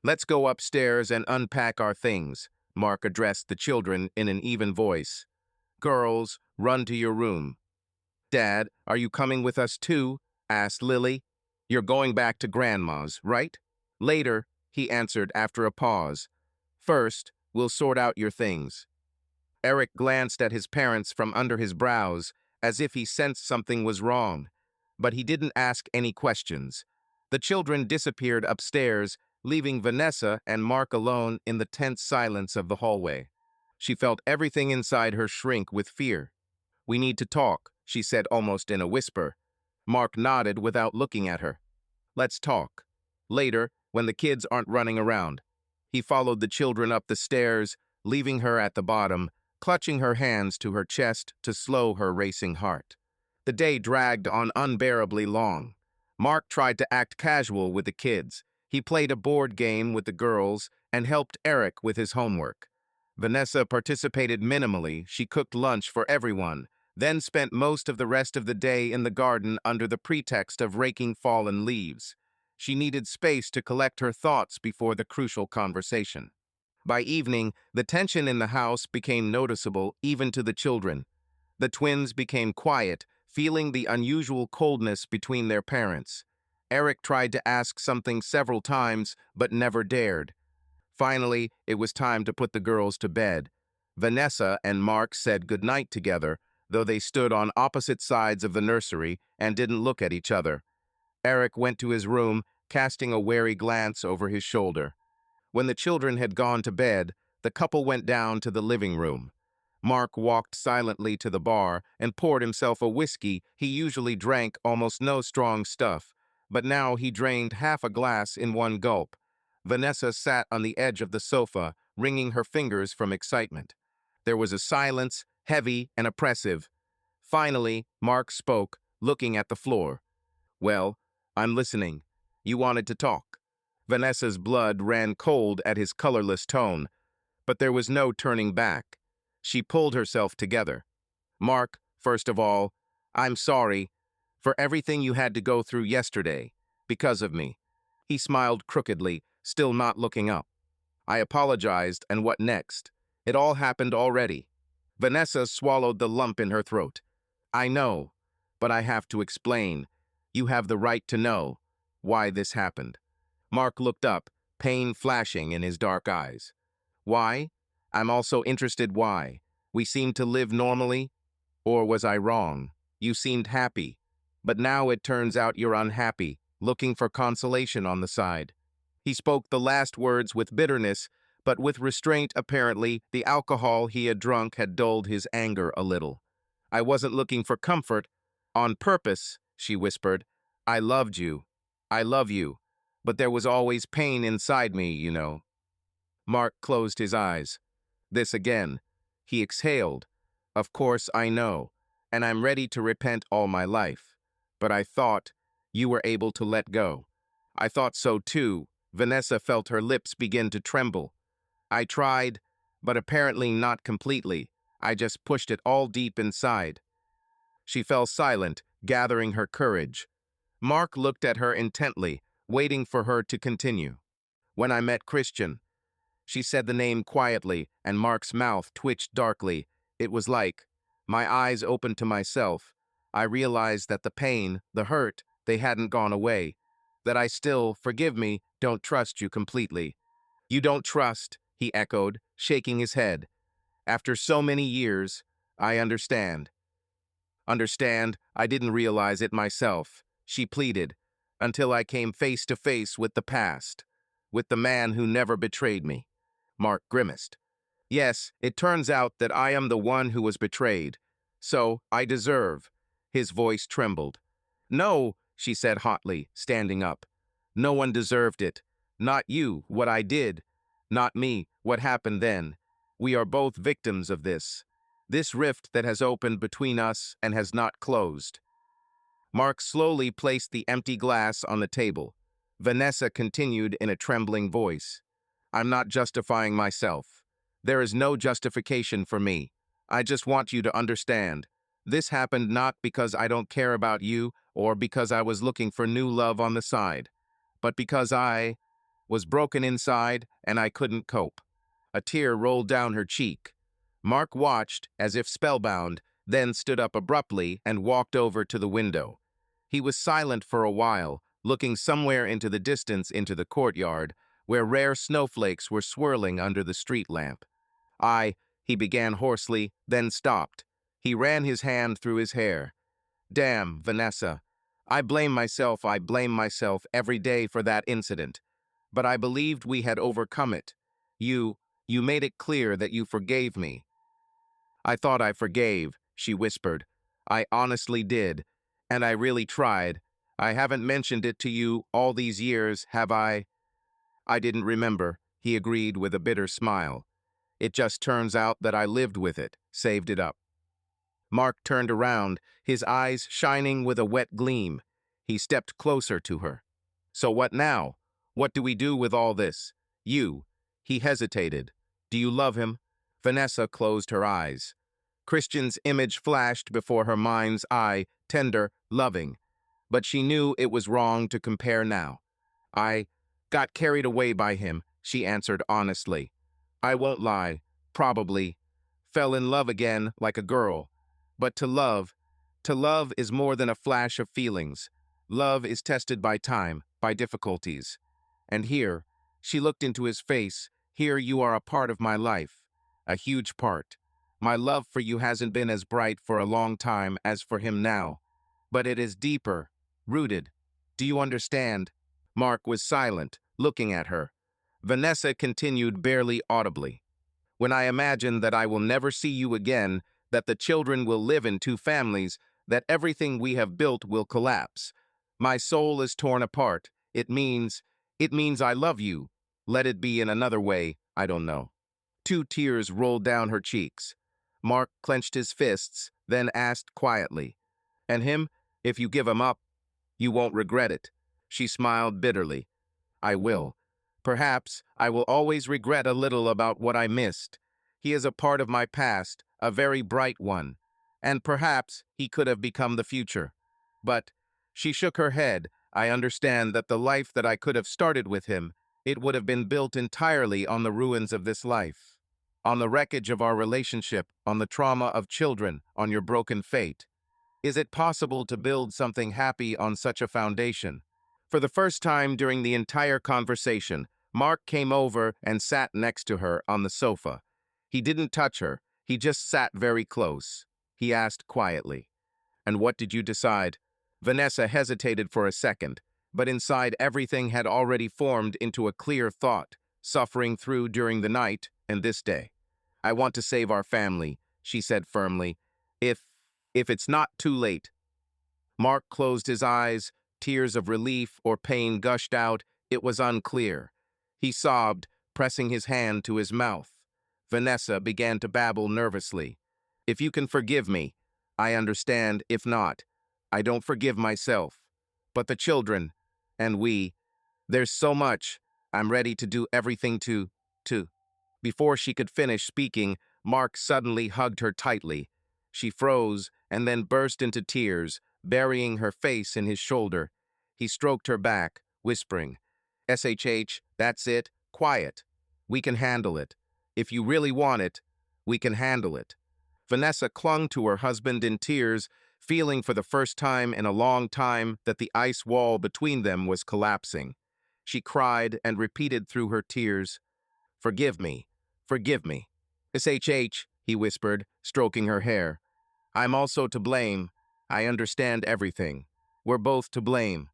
Let's go upstairs and unpack our things, Mark addressed the children in an even voice. Girls, run to your room. Dad, are you coming with us too? Asked Lily. You're going back to Grandma's, right? Later, he answered after a pause. First, we'll sort out your things. Eric glanced at his parents from under his brows, as if he sensed something was wrong. But he didn't ask any questions. The children disappeared upstairs, leaving Vanessa and Mark alone in the tense silence of the hallway. She felt everything inside her shrink with fear. We need to talk, she said almost in a whisper. Mark nodded without looking at her. Let's talk. Later, when the kids aren't running around. He followed the children up the stairs, leaving her at the bottom, clutching her hands to her chest to slow her racing heart. The day dragged on unbearably long. Mark tried to act casual with the kids. He played a board game with the girls and helped Eric with his homework. Vanessa participated minimally. She cooked lunch for everyone, then spent most of the rest of the day in the garden under the pretext of raking fallen leaves. She needed space to collect her thoughts before the crucial conversation. By evening, the tension in the house became noticeable even to the children. The twins became quiet, feeling the unusual coldness between their parents. Eric tried to ask something several times, but never dared. Finally, it was time to put the girls to bed. Vanessa and Mark said goodnight together, though they stood on opposite sides of the nursery and didn't look at each other. Eric went to his room, casting a wary glance over his shoulder. When the children had gone to bed, the couple went down to the living room. Mark walked silently to the bar and poured himself a whiskey. He usually drank almost no strong stuff, but now he drained half a glass in one gulp. Vanessa sat on the edge of the sofa, wringing her fingers from excitement. There was a silence, heavy and oppressive. Finally, Mark spoke, looking at the floor. "Well, I'm listening. You wanted to talk." Vanessa's blood ran cold at his colorless tone, but there was no turning back. She pulled herself together. "Mark, first of all, I'm sorry for everything you had to go through yesterday, because of me." He smiled crookedly, still not looking up. "I apologized, and what next? It all happened already." Vanessa swallowed the lump in her throat. "I know, but I have to explain. You have the right to know why this happened." Mark looked up, pain flashing in his dark eyes. "Why? I'm also interested why. We seemed to live normally? Or was I wrong? You seemed happy. But now it turns out you're unhappy, looking for consolation on the side." He spoke the last words with bitterness, but with restraint apparently. The alcohol he had drunk had dulled his anger a little. "I wasn't looking for comfort. On purpose," she whispered. "I loved you. I love you. But there was always pain inside me, you know." Mark closed his eyes. This again. He exhaled. "Of course I know, and I'm ready to repent all my life. But I thought you were able to let go." "I thought so too." Vanessa felt her lips begin to tremble. "I tried, but apparently not completely. I just pushed it all deep inside." She fell silent, gathering her courage. Mark looked at her intently, waiting for her to continue. "When I met Christian," she said the name quietly, and Mark's mouth twitched darkly. "It was like my eyes opened to myself. I realized that the pain, the hurt, they hadn't gone away. That I still, forgive me, don't trust you completely." "You don't trust," he echoed, shaking his head. "After so many years, I understand." "Understand, I didn't realize it myself," she pleaded, "until I came face to face with the past, with the man who never betrayed me." Mark grimaced. "Yes, it turns out that I am the one who was betrayed. So, I deserve." His voice trembled. "No," she said hotly, standing up. "No one deserved it. Not you, what I did. Not me, what happened then. We are both victims of this. This rift that has opened between us and has not closed." Mark slowly placed the empty glass on the table. Vanessa continued in a trembling voice. "I'm not justifying myself. There is no justification for me. I just want you to understand. This happened not because I don't care about you or because I was looking for new love on the side, but because I was broken inside and I couldn't cope." A tear rolled down her cheek. Mark watched, as if spellbound, then stood up abruptly and walked over to the window. He was silent for a while, looking somewhere into the distance into the courtyard, where rare snowflakes were swirling under the street lamp. He began hoarsely, then stopped. He ran his hand through his hair. "Damn, Vanessa. I blame myself every day for that incident. But I believed we had overcome it. You made it clear that you forgave me." "I thought I forgave," she whispered. "I honestly did, and I really tried. I haven't mentioned it to you all these years, have I?" "I didn't remember," he agreed with a bitter smile. "It just turns out that I lived with it, saved it up." Mark turned around, his eyes shining with a wet gleam. He stepped closer to her. "So what now? What do we do with all this? You." He hesitated. "Do you love him?" Vanessa closed her eyes. Christian's image flashed before her mind's eye, tender, loving. But she knew it was wrong to compare now. "I got carried away by him," she answered honestly. "I won't lie. Probably. Fell in love again like a girl. But to love is more than a flash of feelings. Love is tested by time, by difficulties." And here, she looked into his face. Here you are a part of my life, a huge part. My love for you hasn't been as bright for a long time as for him now, but it is deeper, rooted. Do you understand? Mark was silent, looking at her. Vanessa continued barely audibly. When I imagine that I will never see you again, that the children will live in two families, that everything we have built will collapse. My soul is torn apart. It means I love you. Let it be in another way, I don't know. Two tears rolled down her cheeks. Mark clenched his fists, then asked quietly, "And him? If you give him up, you won't regret it." She smiled bitterly. "I will. Perhaps I will always regret a little about what I missed. He is a part of my past, a very bright one, and perhaps he could have become the future. But," she shook her head, "I understand that the life that I could have started with him, it would have been built entirely on the ruins of this life, on the wreckage of our relationship, on the trauma of children, on your broken fate. Is it possible to build something happy on such a foundation?" For the first time during the entire conversation, Mark came over and sat next to her on the sofa. He didn't touch her, he just sat very close. He asked quietly, "And what did you decide?" Vanessa hesitated for a second, but inside everything had already formed into a clear thought, suffering through during the night and this day. "I want to save our family," she said firmly. If it's not too late." Mark closed his eyes. Tears of relief or pain gushed out. It was unclear. He sobbed, pressing his hand to his mouth. Vanessa began to babble nervously. "If you can forgive me, I understand. If not, I don't forgive myself. But the children, and there's so much. I'm ready to do everything to." Before she could finish speaking, Mark suddenly hugged her tightly. She froze and then burst into tears, burying her face in his shoulder. He stroked her back, whispering, "SHH, that's it, quiet. We can handle it. If you really want it, we can handle it." Vanessa clung to her husband in tears, feeling for the first time in a long time that the ice wall between them was collapsing. She cried and repeated through her tears, "Forgive me, forgive me." "SHH," he whispered, stroking her hair. "I'm also to blame. I understand everything. We're both to blame."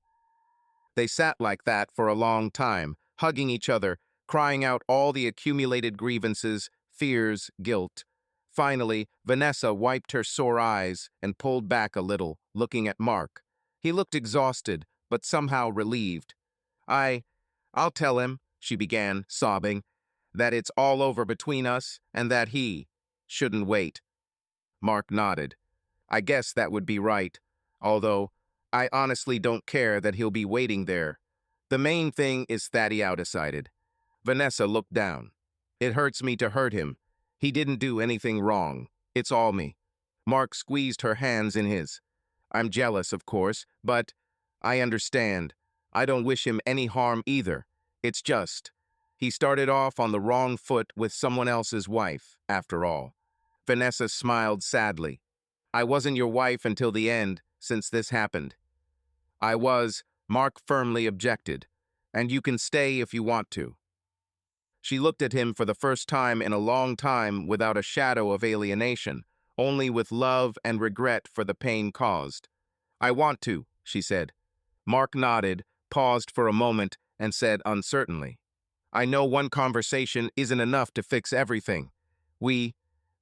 They sat like that for a long time, hugging each other, crying out all the accumulated grievances, fears, guilt. Finally, Vanessa wiped her sore eyes and pulled back a little, looking at Mark. He looked exhausted, but somehow relieved. I'll tell him," she began, sobbing, "that it's all over between us and that he shouldn't wait." Mark nodded. "I guess that would be right, although I honestly don't care that he'll be waiting there. The main thing is that he decided." Vanessa looked down. "It hurts me to hurt him. He didn't do anything wrong. It's all me." Mark squeezed her hands in his. "I'm jealous, of course, but I understand. I don't wish him any harm either. It's just, he started off on the wrong foot with someone else's wife, after all." Vanessa smiled sadly. "I wasn't your wife until the end, since this happened." "I was," Mark firmly objected, "and you can stay if you want to." She looked at him for the first time in a long time without a shadow of alienation, only with love and regret for the pain caused. "I want to," she said. Mark nodded, paused for a moment, and said uncertainly, "I know one conversation isn't enough to fix everything.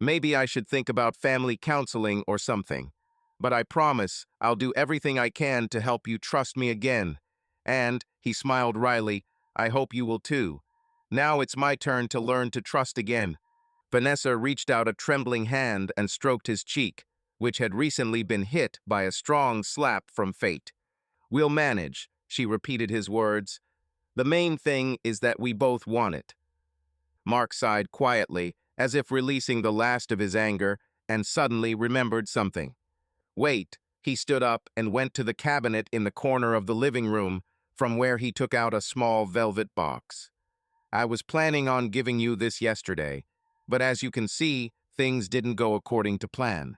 Maybe I should think about family counseling or something. But I promise I'll do everything I can to help you trust me again. And," he smiled wryly, "I hope you will too. Now it's my turn to learn to trust again." Vanessa reached out a trembling hand and stroked his cheek, which had recently been hit by a strong slap from fate. "We'll manage," she repeated his words. "The main thing is that we both want it." Mark sighed quietly, as if releasing the last of his anger, and suddenly remembered something. "Wait." He stood up and went to the cabinet in the corner of the living room, from where he took out a small velvet box. "I was planning on giving you this yesterday, but as you can see, things didn't go according to plan."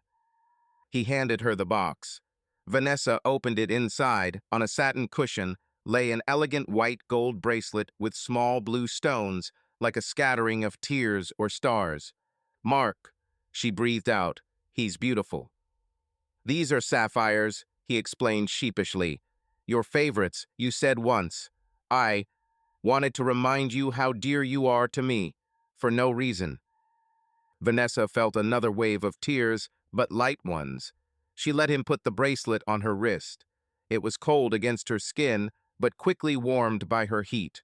He handed her the box. Vanessa opened it. Inside, on a satin cushion, lay an elegant white gold bracelet with small blue stones, like a scattering of tears or stars. "Mark," she breathed out, "he's beautiful." "These are sapphires," he explained sheepishly. "Your favorites, you said once. I wanted to remind you how dear you are to me, for no reason." Vanessa felt another wave of tears, but light ones. She let him put the bracelet on her wrist. It was cold against her skin, but quickly warmed by her heat.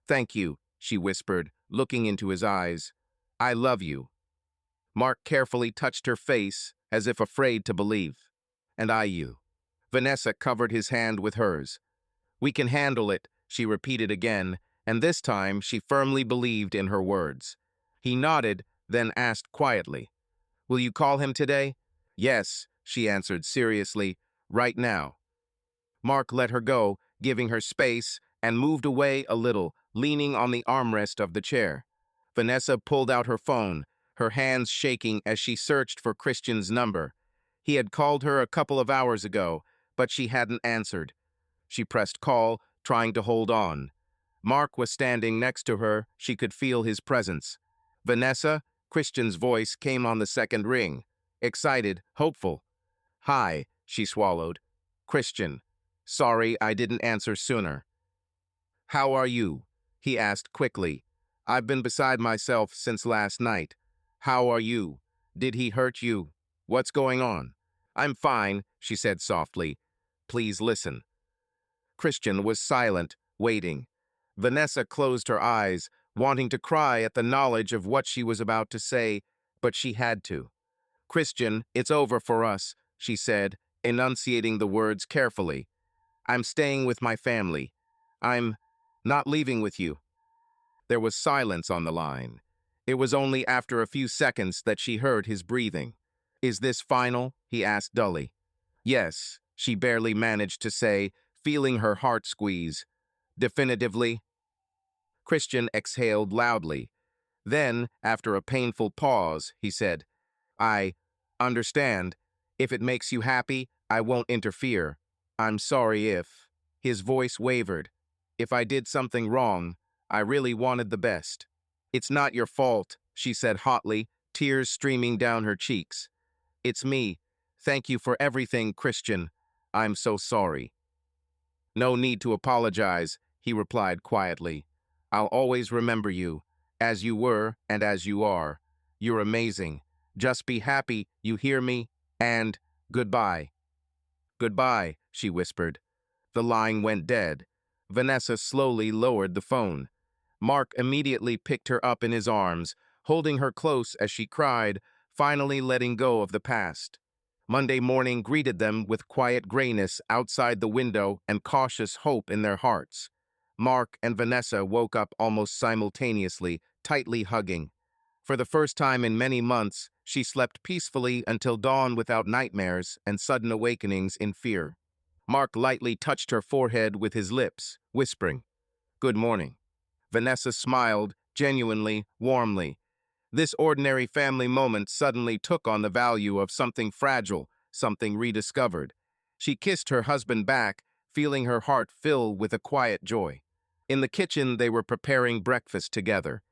"Thank you," she whispered, looking into his eyes. "I love you." Mark carefully touched her face, as if afraid to believe. "And I you." Vanessa covered his hand with hers. "We can handle it," she repeated again, and this time she firmly believed in her words. He nodded, then asked quietly, "Will you call him today?" "Yes," she answered seriously, "right now." Mark let her go, giving her space, and moved away a little, leaning on the armrest of the chair. Vanessa pulled out her phone, her hands shaking as she searched for Christian's number. He had called her a couple of hours ago, but she hadn't answered. She pressed call, trying to hold on. Mark was standing next to her. She could feel his presence. "Vanessa?" Christian's voice came on the second ring. Excited, hopeful. "Hi," she swallowed. "Christian. Sorry I didn't answer sooner." "How are you?" he asked quickly. "I've been beside myself since last night. How are you? Did he hurt you? What's going on?" "I'm fine," she said softly. "Please listen." Christian was silent, waiting. Vanessa closed her eyes, wanting to cry at the knowledge of what she was about to say, but she had to. "Christian, it's over for us," she said, enunciating the words carefully. "I'm staying with my family. I'm not leaving with you." There was silence on the line. It was only after a few seconds that she heard his breathing. "Is this final?" he asked dully. "Yes," she barely managed to say, feeling her heart squeeze. "Definitively?" Christian exhaled loudly. Then, after a painful pause, he said, "I understand. If it makes you happy, I won't interfere. I'm sorry if—" His voice wavered. "If I did something wrong, I really wanted the best." "It's not your fault," she said hotly, tears streaming down her cheeks. "It's me. Thank you for everything, Christian. I'm so sorry." "No need to apologize," he replied quietly. "I'll always remember you, as you were and as you are. You're amazing. Just be happy, you hear me? And goodbye." "Goodbye," she whispered. The line went dead. Vanessa slowly lowered the phone. Mark immediately picked her up in his arms, holding her close as she cried, finally letting go of the past. Monday morning greeted them with quiet grayness outside the window and cautious hope in their hearts. Mark and Vanessa woke up almost simultaneously, tightly hugging. For the first time in many months, she slept peacefully until dawn without nightmares and sudden awakenings in fear. Mark lightly touched her forehead with his lips, whispering, "Good morning." Vanessa smiled, genuinely, warmly. This ordinary family moment suddenly took on the value of something fragile, something rediscovered. She kissed her husband back, feeling her heart fill with a quiet joy. In the kitchen, they were preparing breakfast together.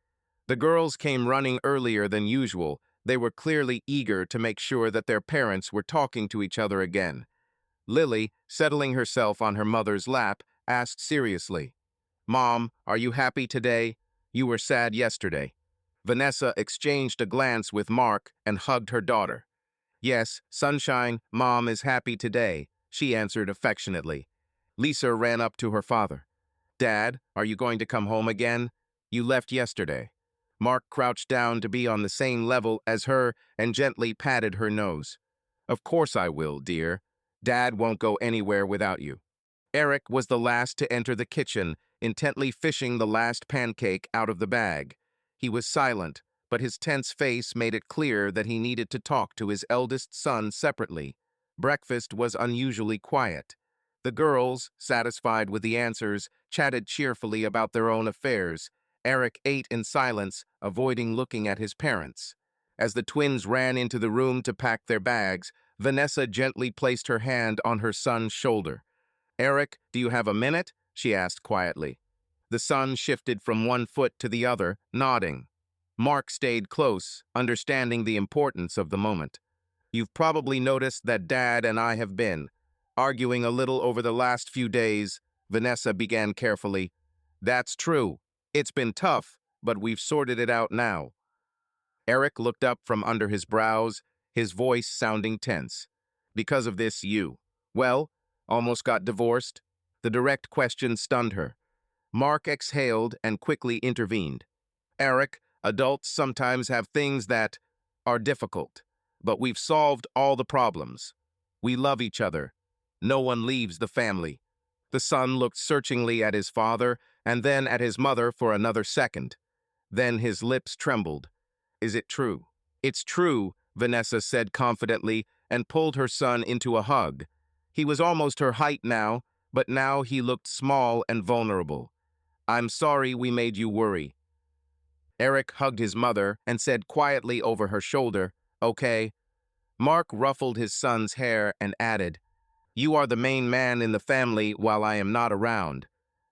The girls came running earlier than usual. They were clearly eager to make sure that their parents were talking to each other again. Lily, settling herself on her mother's lap, asked seriously, "Mom, are you happy today? You were sad yesterday." Vanessa exchanged a glance with Mark and hugged her daughter. "Yes, sunshine, Mom is happy today," she answered affectionately. Lisa ran up to her father. "Dad, are you going to come home again? You left yesterday." Mark crouched down to be on the same level as her and gently patted her nose. "Of course I will, dear. Dad won't go anywhere without you." Eric was the last to enter the kitchen, intently fishing the last pancake out of the bag. He was silent, but his tense face made it clear that he needed to talk to his eldest son separately. Breakfast was unusually quiet. The girls, satisfied with the answers, chatted cheerfully about their own affairs. Eric ate in silence, avoiding looking at his parents. As the twins ran into the room to pack their bags, Vanessa gently placed her hand on her son's shoulder. "Eric, do you have a minute?" she asked quietly. The son shifted from one foot to the other, nodding. Mark stayed close, understanding the importance of the moment. You've probably noticed that Dad and I have been arguing a little over the last few days, Vanessa began carefully. That's true. It's been tough, but we've sorted it out now. Eric looked up from under his brows, his voice sounding tense. Because of this, well, almost got divorced? The direct question stunned her. Mark exhaled and quickly intervened. Eric, adults sometimes have things that are difficult, but we've solved all the problems. We love each other. No one leaves the family. The son looked searchingly at his father and then at his mother for another second. Then his lips trembled. Is it true? It's true, Vanessa said confidently and pulled her son into a hug. He was almost her height now, but now he looked small and vulnerable. I'm sorry we made you worry. Eric hugged his mother and said quietly over her shoulder, Okay. Mark ruffled his son's hair and added, You are the main man in the family while I am not around.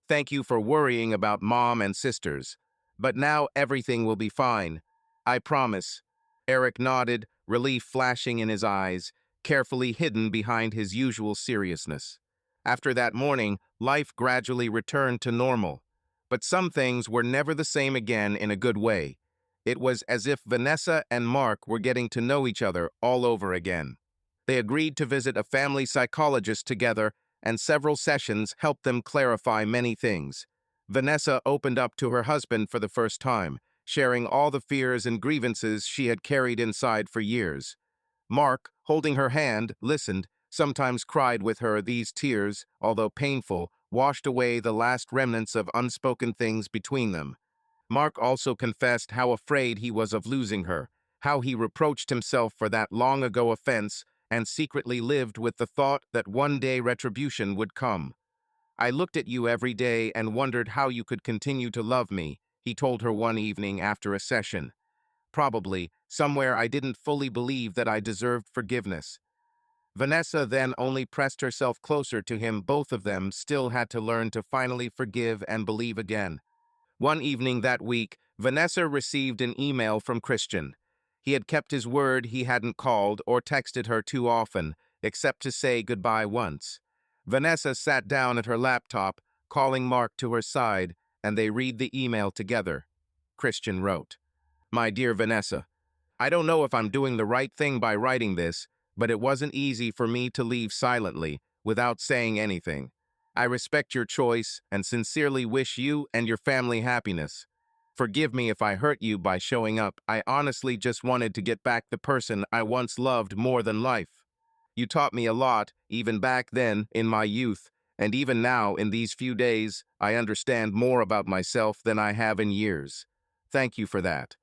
Thank you for worrying about Mom and sisters. But now everything will be fine. I promise. Eric nodded, relief flashing in his eyes, carefully hidden behind his usual seriousness. After that morning, life gradually returned to normal. But some things were never the same again in a good way. It was as if Vanessa and Mark were getting to know each other all over again. They agreed to visit a family psychologist together, and several sessions helped them clarify many things. Vanessa opened up to her husband for the first time, sharing all the fears and grievances she had carried inside for years. Mark, holding her hand, listened, sometimes cried with her. These tears, although painful, washed away the last remnants of unspoken things between them. Mark also confessed how afraid he was of losing her, how he reproached himself for that long-ago offense, and secretly lived with the thought that one day retribution would come. I looked at you every day and wondered how you could continue to love me, he told her one evening after a session. Probably, somewhere I didn't fully believe that I deserved forgiveness. Vanessa then only pressed herself closer to him. Both of them still had to learn to finally forgive and believe again. One evening that week, Vanessa received an email from Christian. He had kept his word. He hadn't called or texted her too often, except to say goodbye once. Vanessa sat down at her laptop, calling Mark to her side, and they read the email together. Christian wrote, My dear Vanessa, I don't know if I'm doing the right thing by writing this, but it wasn't easy for me to leave silently, without saying anything. I respect your choice and sincerely wish you and your family happiness. Forgive me if I hurt you by showing up. I honestly just wanted to get back the person I once loved more than life. You taught me a lot, even back then, in my youth, and even now, in these few days, I understand more about myself than I have in years. Thank you for that.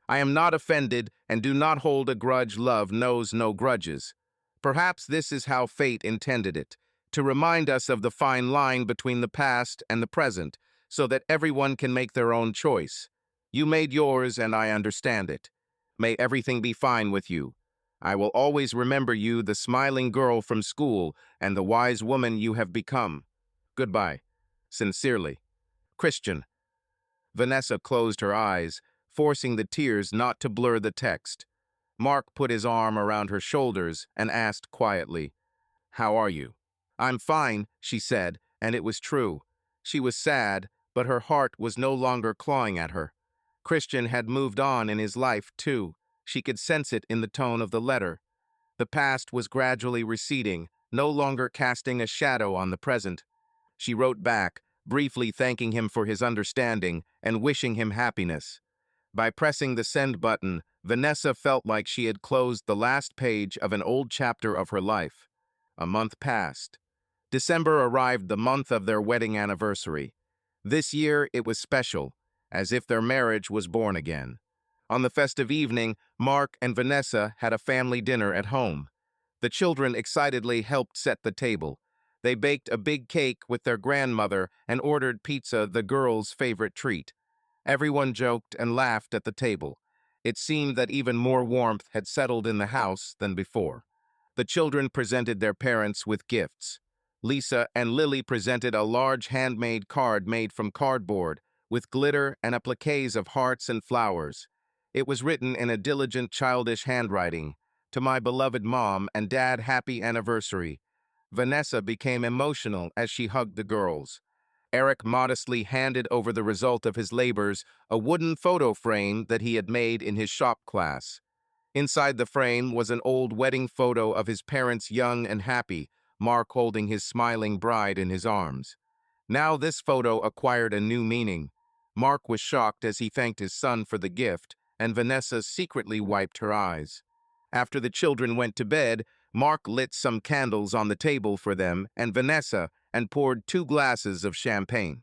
I am not offended and do not hold a grudge. Love knows no grudges. Perhaps this is how fate intended it, to remind us of the fine line between the past and the present, so that everyone can make their own choice. You made yours, and I understand it. May everything be fine with you. I will always remember you, the smiling girl from school, and the wise woman you have become. Goodbye. Sincerely. Christian. Vanessa closed her eyes, forcing the tears not to blur the text. Mark put his arm around her shoulders and asked quietly, How are you? I'm fine, she said, and it was true. She was sad, but her heart was no longer clawing at her. Christian had moved on in his life, too. She could sense it in the tone of the letter. The past was gradually receding, no longer casting a shadow on the present. She wrote back, briefly thanking him for his understanding and wishing him happiness. By pressing the send button, Vanessa felt like she had closed the last page of an old chapter of her life. A month passed. December arrived, the month of their wedding anniversary. This year it was special, as if their marriage was born again. On the festive evening, Mark and Vanessa had a family dinner at home. The children excitedly helped set the table. They baked a big cake with their grandmother and ordered pizza, the girls' favorite treat. Everyone joked and laughed at the table. It seemed that even more warmth had settled in the house than before. The children presented their parents with gifts. Lisa and Lily presented a large handmade card made from cardboard, with glitter and appliques of hearts and flowers. It was written in a diligent, childish handwriting. To my beloved mom and dad, happy anniversary. Vanessa became emotional as she hugged the girls. Eric modestly handed over the result of his labors, a wooden photo frame that he had made in his shop class. Inside the frame was an old wedding photo of his parents young and happy, Mark holding his smiling bride in his arms. Now this photo acquired a new meaning. Mark was shocked as he thanked his son for the gift, and Vanessa secretly wiped her eyes. After the children went to bed, Mark lit some candles on the table for them and Vanessa and poured 2 glasses of champagne.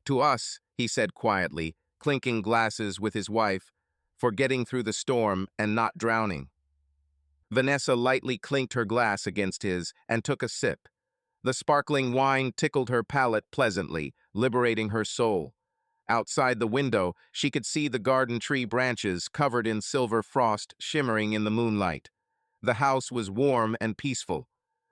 To us, he said quietly, clinking glasses with his wife, for getting through the storm and not drowning. Vanessa lightly clinked her glass against his and took a sip. The sparkling wine tickled her palate pleasantly, liberating her soul. Outside the window, she could see the garden tree branches covered in silver frost shimmering in the moonlight. The house was warm and peaceful.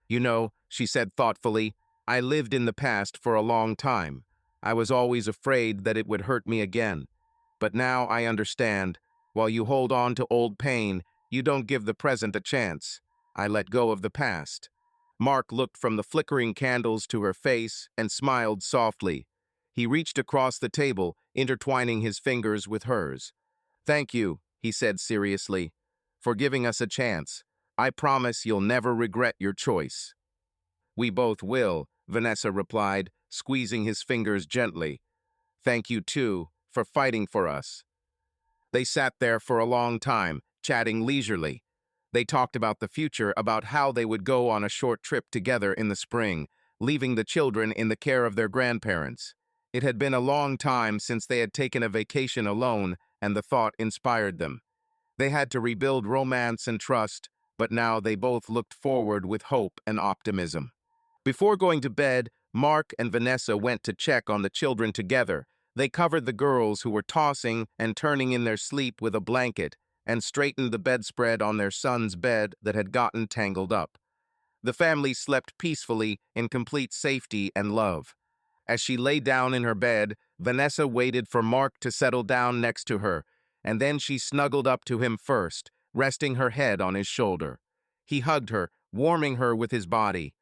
You know, she said thoughtfully, I lived in the past for a long time. I was always afraid that it would hurt me again. But now I understand. While you hold on to old pain, you don't give the present a chance. I let go of the past. Mark looked from the flickering candles to her face and smiled softly. He reached across the table, intertwining his fingers with hers. Thank you, he said seriously, for giving us a chance. I promise you'll never regret your choice. We both will, Vanessa replied, squeezing his fingers gently. Thank you, too, for fighting for us. They sat there for a long time, chatting leisurely. They talked about the future, about how they would go on a short trip together in the spring, leaving the children in the care of their grandparents. It had been a long time since they had taken a vacation alone, and the thought inspired them. They had to rebuild romance and trust, but now they both looked forward with hope and optimism. Before going to bed, Mark and Vanessa went to check on the children together. They covered the girls who were tossing and turning in their sleep with a blanket and straightened the bedspread on their son's bed that had gotten tangled up. The family slept peacefully in complete safety and love. As she lay down in her bed, Vanessa waited for Mark to settle down next to her, and then she snuggled up to him first, resting her head on his shoulder. He hugged her, warming her with his body.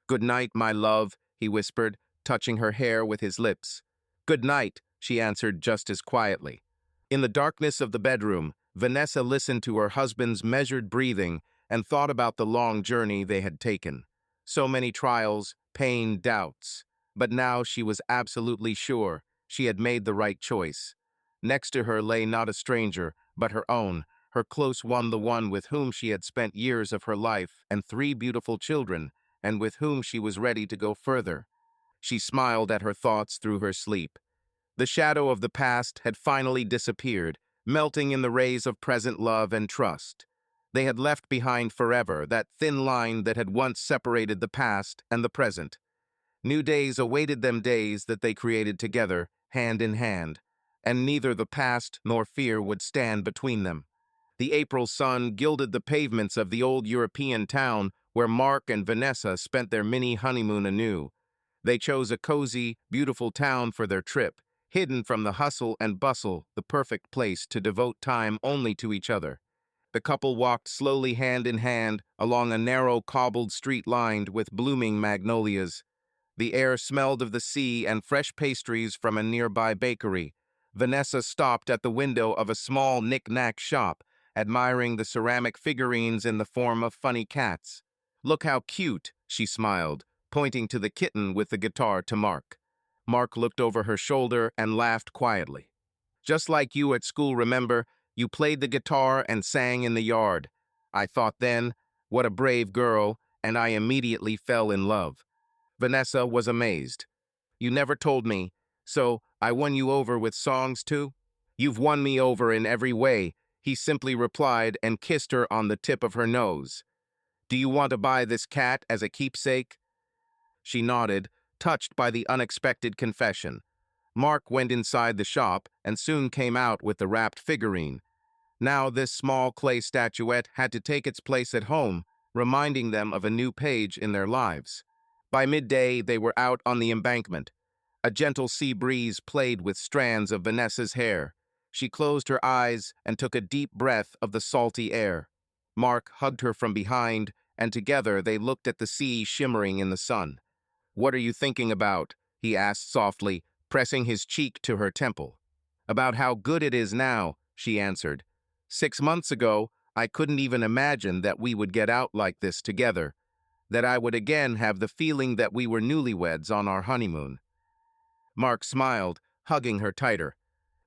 Good night, my love, he whispered, touching her hair with his lips. Good night, she answered just as quietly. In the darkness of the bedroom, Vanessa listened to her husband's measured breathing and thought about the long journey they had taken. So many trials, pain, doubts. But now she was absolutely sure she had made the right choice. Next to her lay not a stranger, but her own, her close one, the one with whom she had spent years of her life and 3 beautiful children, and with whom she was ready to go further. She smiled at her thoughts through her sleep. The shadow of the past had finally disappeared, melting in the rays of present love and trust. They had left behind forever that thin line that had once separated the past and the present. New days awaited them, days that they created together, hand in hand, and neither the past nor fear would stand between them. The April sun gilded the pavements of the old European town where Mark and Vanessa spent their mini honeymoon anew. They chose a cozy, beautiful town for their trip, hidden from the hustle and bustle, the perfect place to devote time only to each other. The couple walked slowly hand in hand along a narrow cobbled street lined with blooming magnolias. The air smelled of the sea and fresh pastries from a nearby bakery. Vanessa stopped at the window of a small knick-knack shop, admiring the ceramic figurines in the form of funny cats. Look how cute, she smiled, pointing to the kitten with the guitar to Mark. Mark looked over her shoulder and laughed quietly. Just like you at school, remember? You played the guitar and sang in the yard. I thought then, what a brave girl, and I immediately fell in love. Vanessa was amazed. You never told me, so I won you over with songs too? You've won me over in every way, he simply replied and kissed her on the tip of her nose. Do you want to buy this cat as a keepsake? She nodded, touched by the unexpected confession. Mark went inside the shop and soon came out with the wrapped figurine. Now this small clay statuette had to take its place at home, reminding them of a new page in their lives. By midday, they were out on the embankment. A gentle sea breeze played with strands of Vanessa's hair. She closed her eyes and took a deep breath of the salty air. Mark hugged her from behind, and together they looked at the sea shimmering in the sun. "What are you thinking about?" he asked softly, pressing his cheek to her temple. "About how good it is now," she answered. "6 months ago, I couldn't even imagine that we would get out like this together, that I would again have the feeling that we were newlyweds on our honeymoon." Mark smiled, hugging her tighter.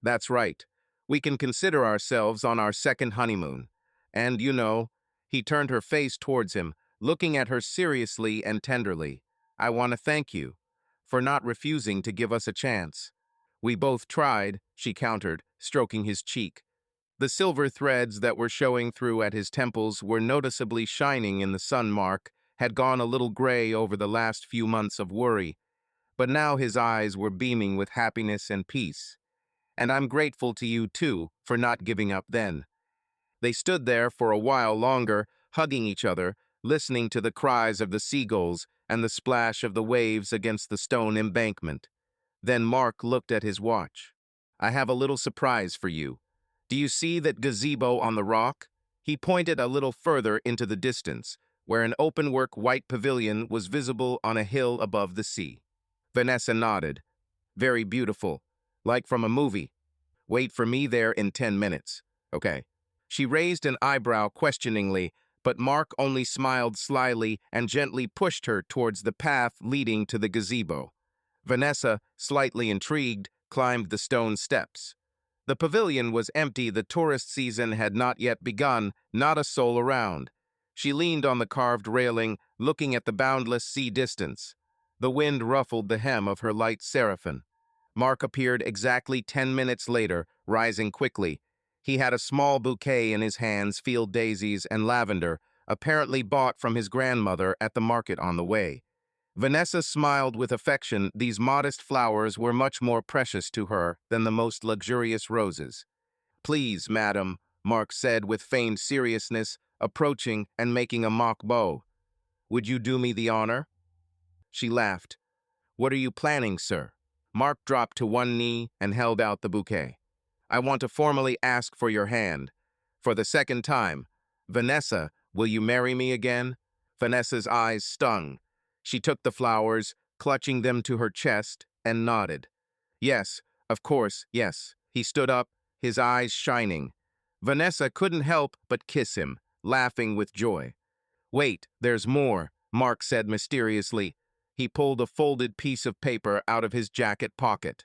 "That's right. We can consider ourselves on our second honeymoon. And, he turned her face towards him, looking at her seriously and tenderly. "I want to thank you for not refusing to give us a chance." "We both tried," she countered, stroking his cheek. The silver threads that were showing through at his temples were noticeably shining in the sun. Mark had gone a little gray over the last few months of worry, but now his eyes were beaming with happiness and peace. "And I'm grateful to you, too, for not giving up then." They stood there for a while longer, hugging each other, listening to the cries of the seagulls and the splash of the waves against the stone embankment. Then Mark looked at his watch. "I have a little surprise for you. Do you see that gazebo on the rock?" He pointed a little further into the distance, where an open-work white pavilion was visible on a hill above the sea. Vanessa nodded. "Very beautiful, like from a movie. Wait for me there in 10 minutes. Okay." She raised an eyebrow questioningly, but Mark only smiled slyly and gently pushed her towards the path leading to the gazebo. Vanessa, slightly intrigued, climbed the stone steps. The pavilion was empty. The tourist season had not yet begun, not a soul around. She leaned on the carved railing, looking at the boundless sea distance. The wind ruffled the hem of her light seraphim. Mark appeared exactly 10 minutes later, rising quickly. He had a small bouquet in his hands, field daisies and lavender, apparently bought from his grandmother at the market on the way. Vanessa smiled with affection. These modest flowers were much more precious to her than the most luxurious roses. "Please, madam," Mark said with feigned seriousness, approaching and making a mock bow. "Would you do me the honor?" She laughed. "What are you planning, sir?" Mark dropped to one knee and held out the bouquet. "I want to formally ask for your hand. For the second time. Vanessa, will you marry me again?" Vanessa's eyes stung. She took the flowers, clutching them to her chest, and nodded. "Yes, of course, yes." He stood up, his eyes shining. Vanessa couldn't help but kiss him, laughing with joy. "Wait, there's more," Mark said mysteriously. He pulled a folded piece of paper out of his jacket pocket.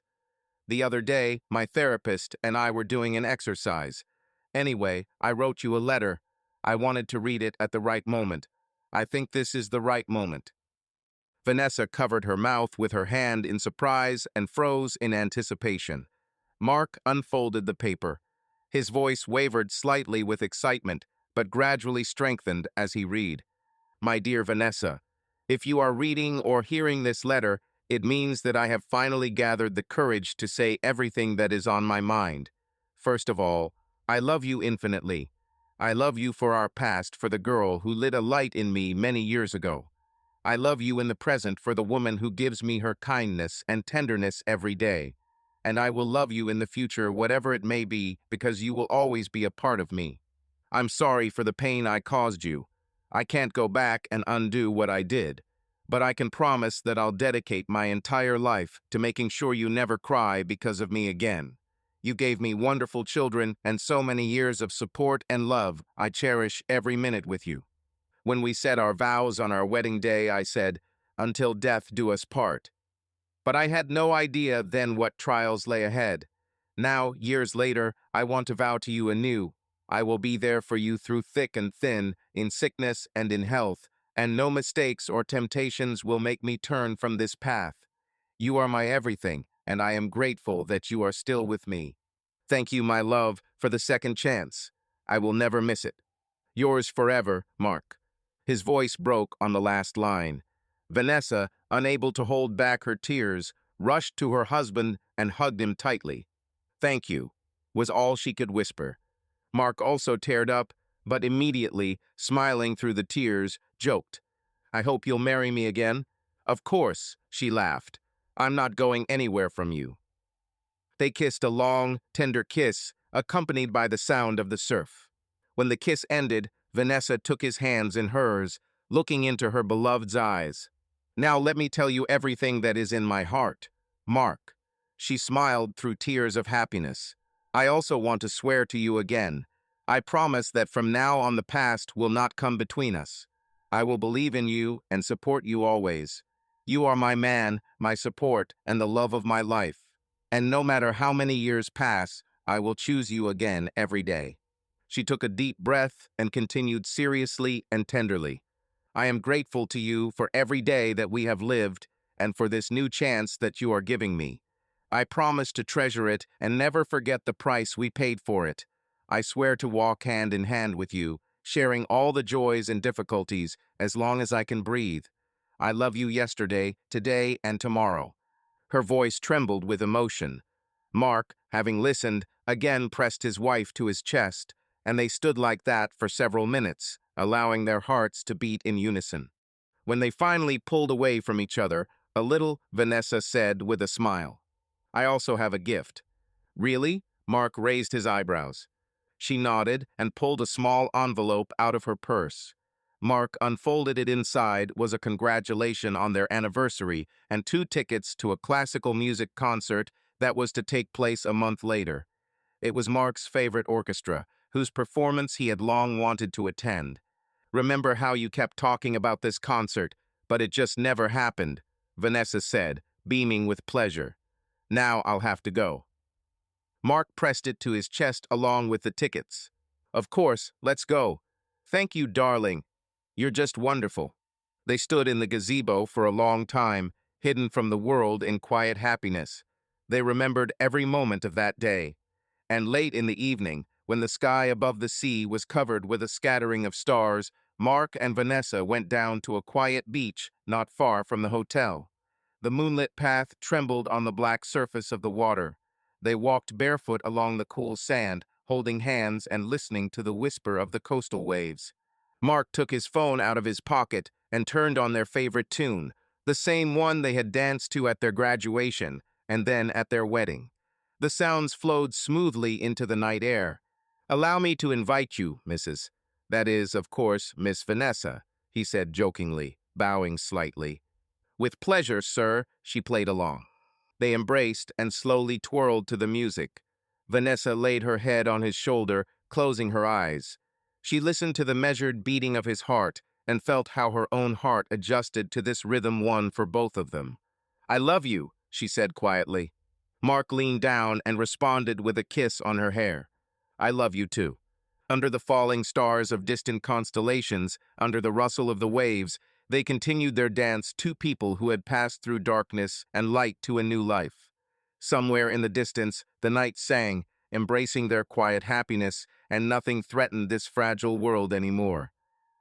"The other day, my therapist and I were doing an exercise. Anyway, I wrote you a letter. I wanted to read it at the right moment. I think this is the right moment." Vanessa covered her mouth with her hand in surprise and froze in anticipation. Mark unfolded the paper. His voice wavered slightly with excitement, but gradually strengthened as he read. "My dear Vanessa, if you are reading or hearing this letter, it means that I have finally gathered the courage to say everything that is on my mind. First of all, I love you infinitely. I love you for our past, for the girl who lit a light in me many years ago. I love you in the present for the woman who gives me her kindness and tenderness every day. And I will love you in the future, whatever it may be, because you will always be a part of me. I'm sorry for the pain I caused you. I can't go back and undo what I did, but I can promise that I'll dedicate my entire life to making sure you never cry because of me again. You gave me wonderful children and so many years of support and love. I cherish every minute with you. When we said our vows on our wedding day, I said, 'Until death do us part.' But I had no idea then what trials lay ahead. Now, years later, I want to vow to you anew. I will be there for you through thick and thin, in sickness and in health, and no mistakes or temptations will make me turn from this path. You are my everything, and I am grateful that you are still with me. Thank you, my love, for the second chance. I will never miss it. Yours forever, Mark." His voice broke on the last line. Vanessa, unable to hold back her tears, rushed to her husband and hugged him tightly. "Thank you," was all she could whisper. Mark also teared up, but immediately, smiling through the tears, joked, "I hope you'll marry me again." Of course, she laughed. I'm not going anywhere from you. They kissed a long, tender kiss, accompanied by the sound of the surf. When the kiss ended, Vanessa took his hands in hers, looking into her beloved's eyes. Now let me tell you everything that is in my heart, Mark. She smiled through tears of happiness. I also want to swear to you again. I promise that from now on the past will not come between us. I will believe in you and support you always. You are my man, my support, and the love of my life. And no matter how many years pass, I will choose you again every day. She took a deep breath and continued seriously and tenderly. I am grateful to you for every day that we have lived and for this new chance that you are giving me. I promise to treasure it and never forget the price we paid for it. I swear to walk hand in hand with you, sharing all the joys and difficulties as long as I can breathe. I love you yesterday, today, and tomorrow. Her voice trembled with emotion. Mark, having listened, again pressed his wife to his chest, and they stood like that for several minutes, allowing their hearts to beat in unison. When they finally pulled away from each other, a little, Vanessa said with a smile, I also have a gift. Really? Mark raised his eyebrows. She nodded and pulled a small envelope out of her purse. Mark unfolded it. Inside was a congratulation on their anniversary and 2 tickets to a classical music concert that was to take place a month later. It was Mark's favorite orchestra, whose performance he had long wanted to attend. Remember how you kept talking about this concert, but it just never happened, Vanessa said, beaming with pleasure. Now I'll have to go. Mark pressed it to his chest along with the tickets. Of course, let's go. Thank you, darling. You're just wonderful. They stood in the gazebo for a long time, hidden from the world in quiet happiness. They remembered every moment of that day. And late in the evening, when the sky above the sea was covered with a scattering of stars, Mark and Vanessa went down to a quiet beach not far from the hotel. The moonlit path trembled on the black surface of the water. They walked barefoot along the cool sand, holding hands and listening to the whisper of the coastal waves. Mark took his phone out of his pocket and turned on their favorite tune, the same one they had danced to at their graduation and then at their wedding. The sounds flowed smoothly into the night air. Allow me to invite you, Mrs. That is, of course, Miss Vanessa, he said jokingly, bowing slightly. With pleasure, sir, she played along. They embraced and slowly twirled to the music. Vanessa laid her head on his shoulder, closing her eyes. She listened to the measured beating of his heart and felt how her own heart adjusted to this rhythm one for both of them. I love you, she said quietly. Mark leaned down and responded with a kiss on her hair. I love you too. Under the falling stars of distant constellations, under the rustle of the waves, they continued their dance, 2 people who had passed through darkness and light to a new life. Somewhere in the distance, the night sang, embracing their quiet happiness, and nothing threatened this fragile world anymore.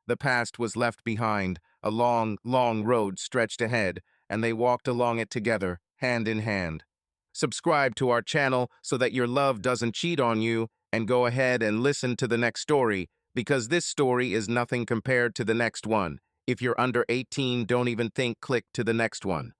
The past was left behind, a long, long road stretched ahead, and they walked along it together, hand in hand. Subscribe to our channel so that your love doesn't cheat on you, and go ahead and listen to the next story, because this story is nothing compared to the next one. If you're under 18, don't even think, click to the next one.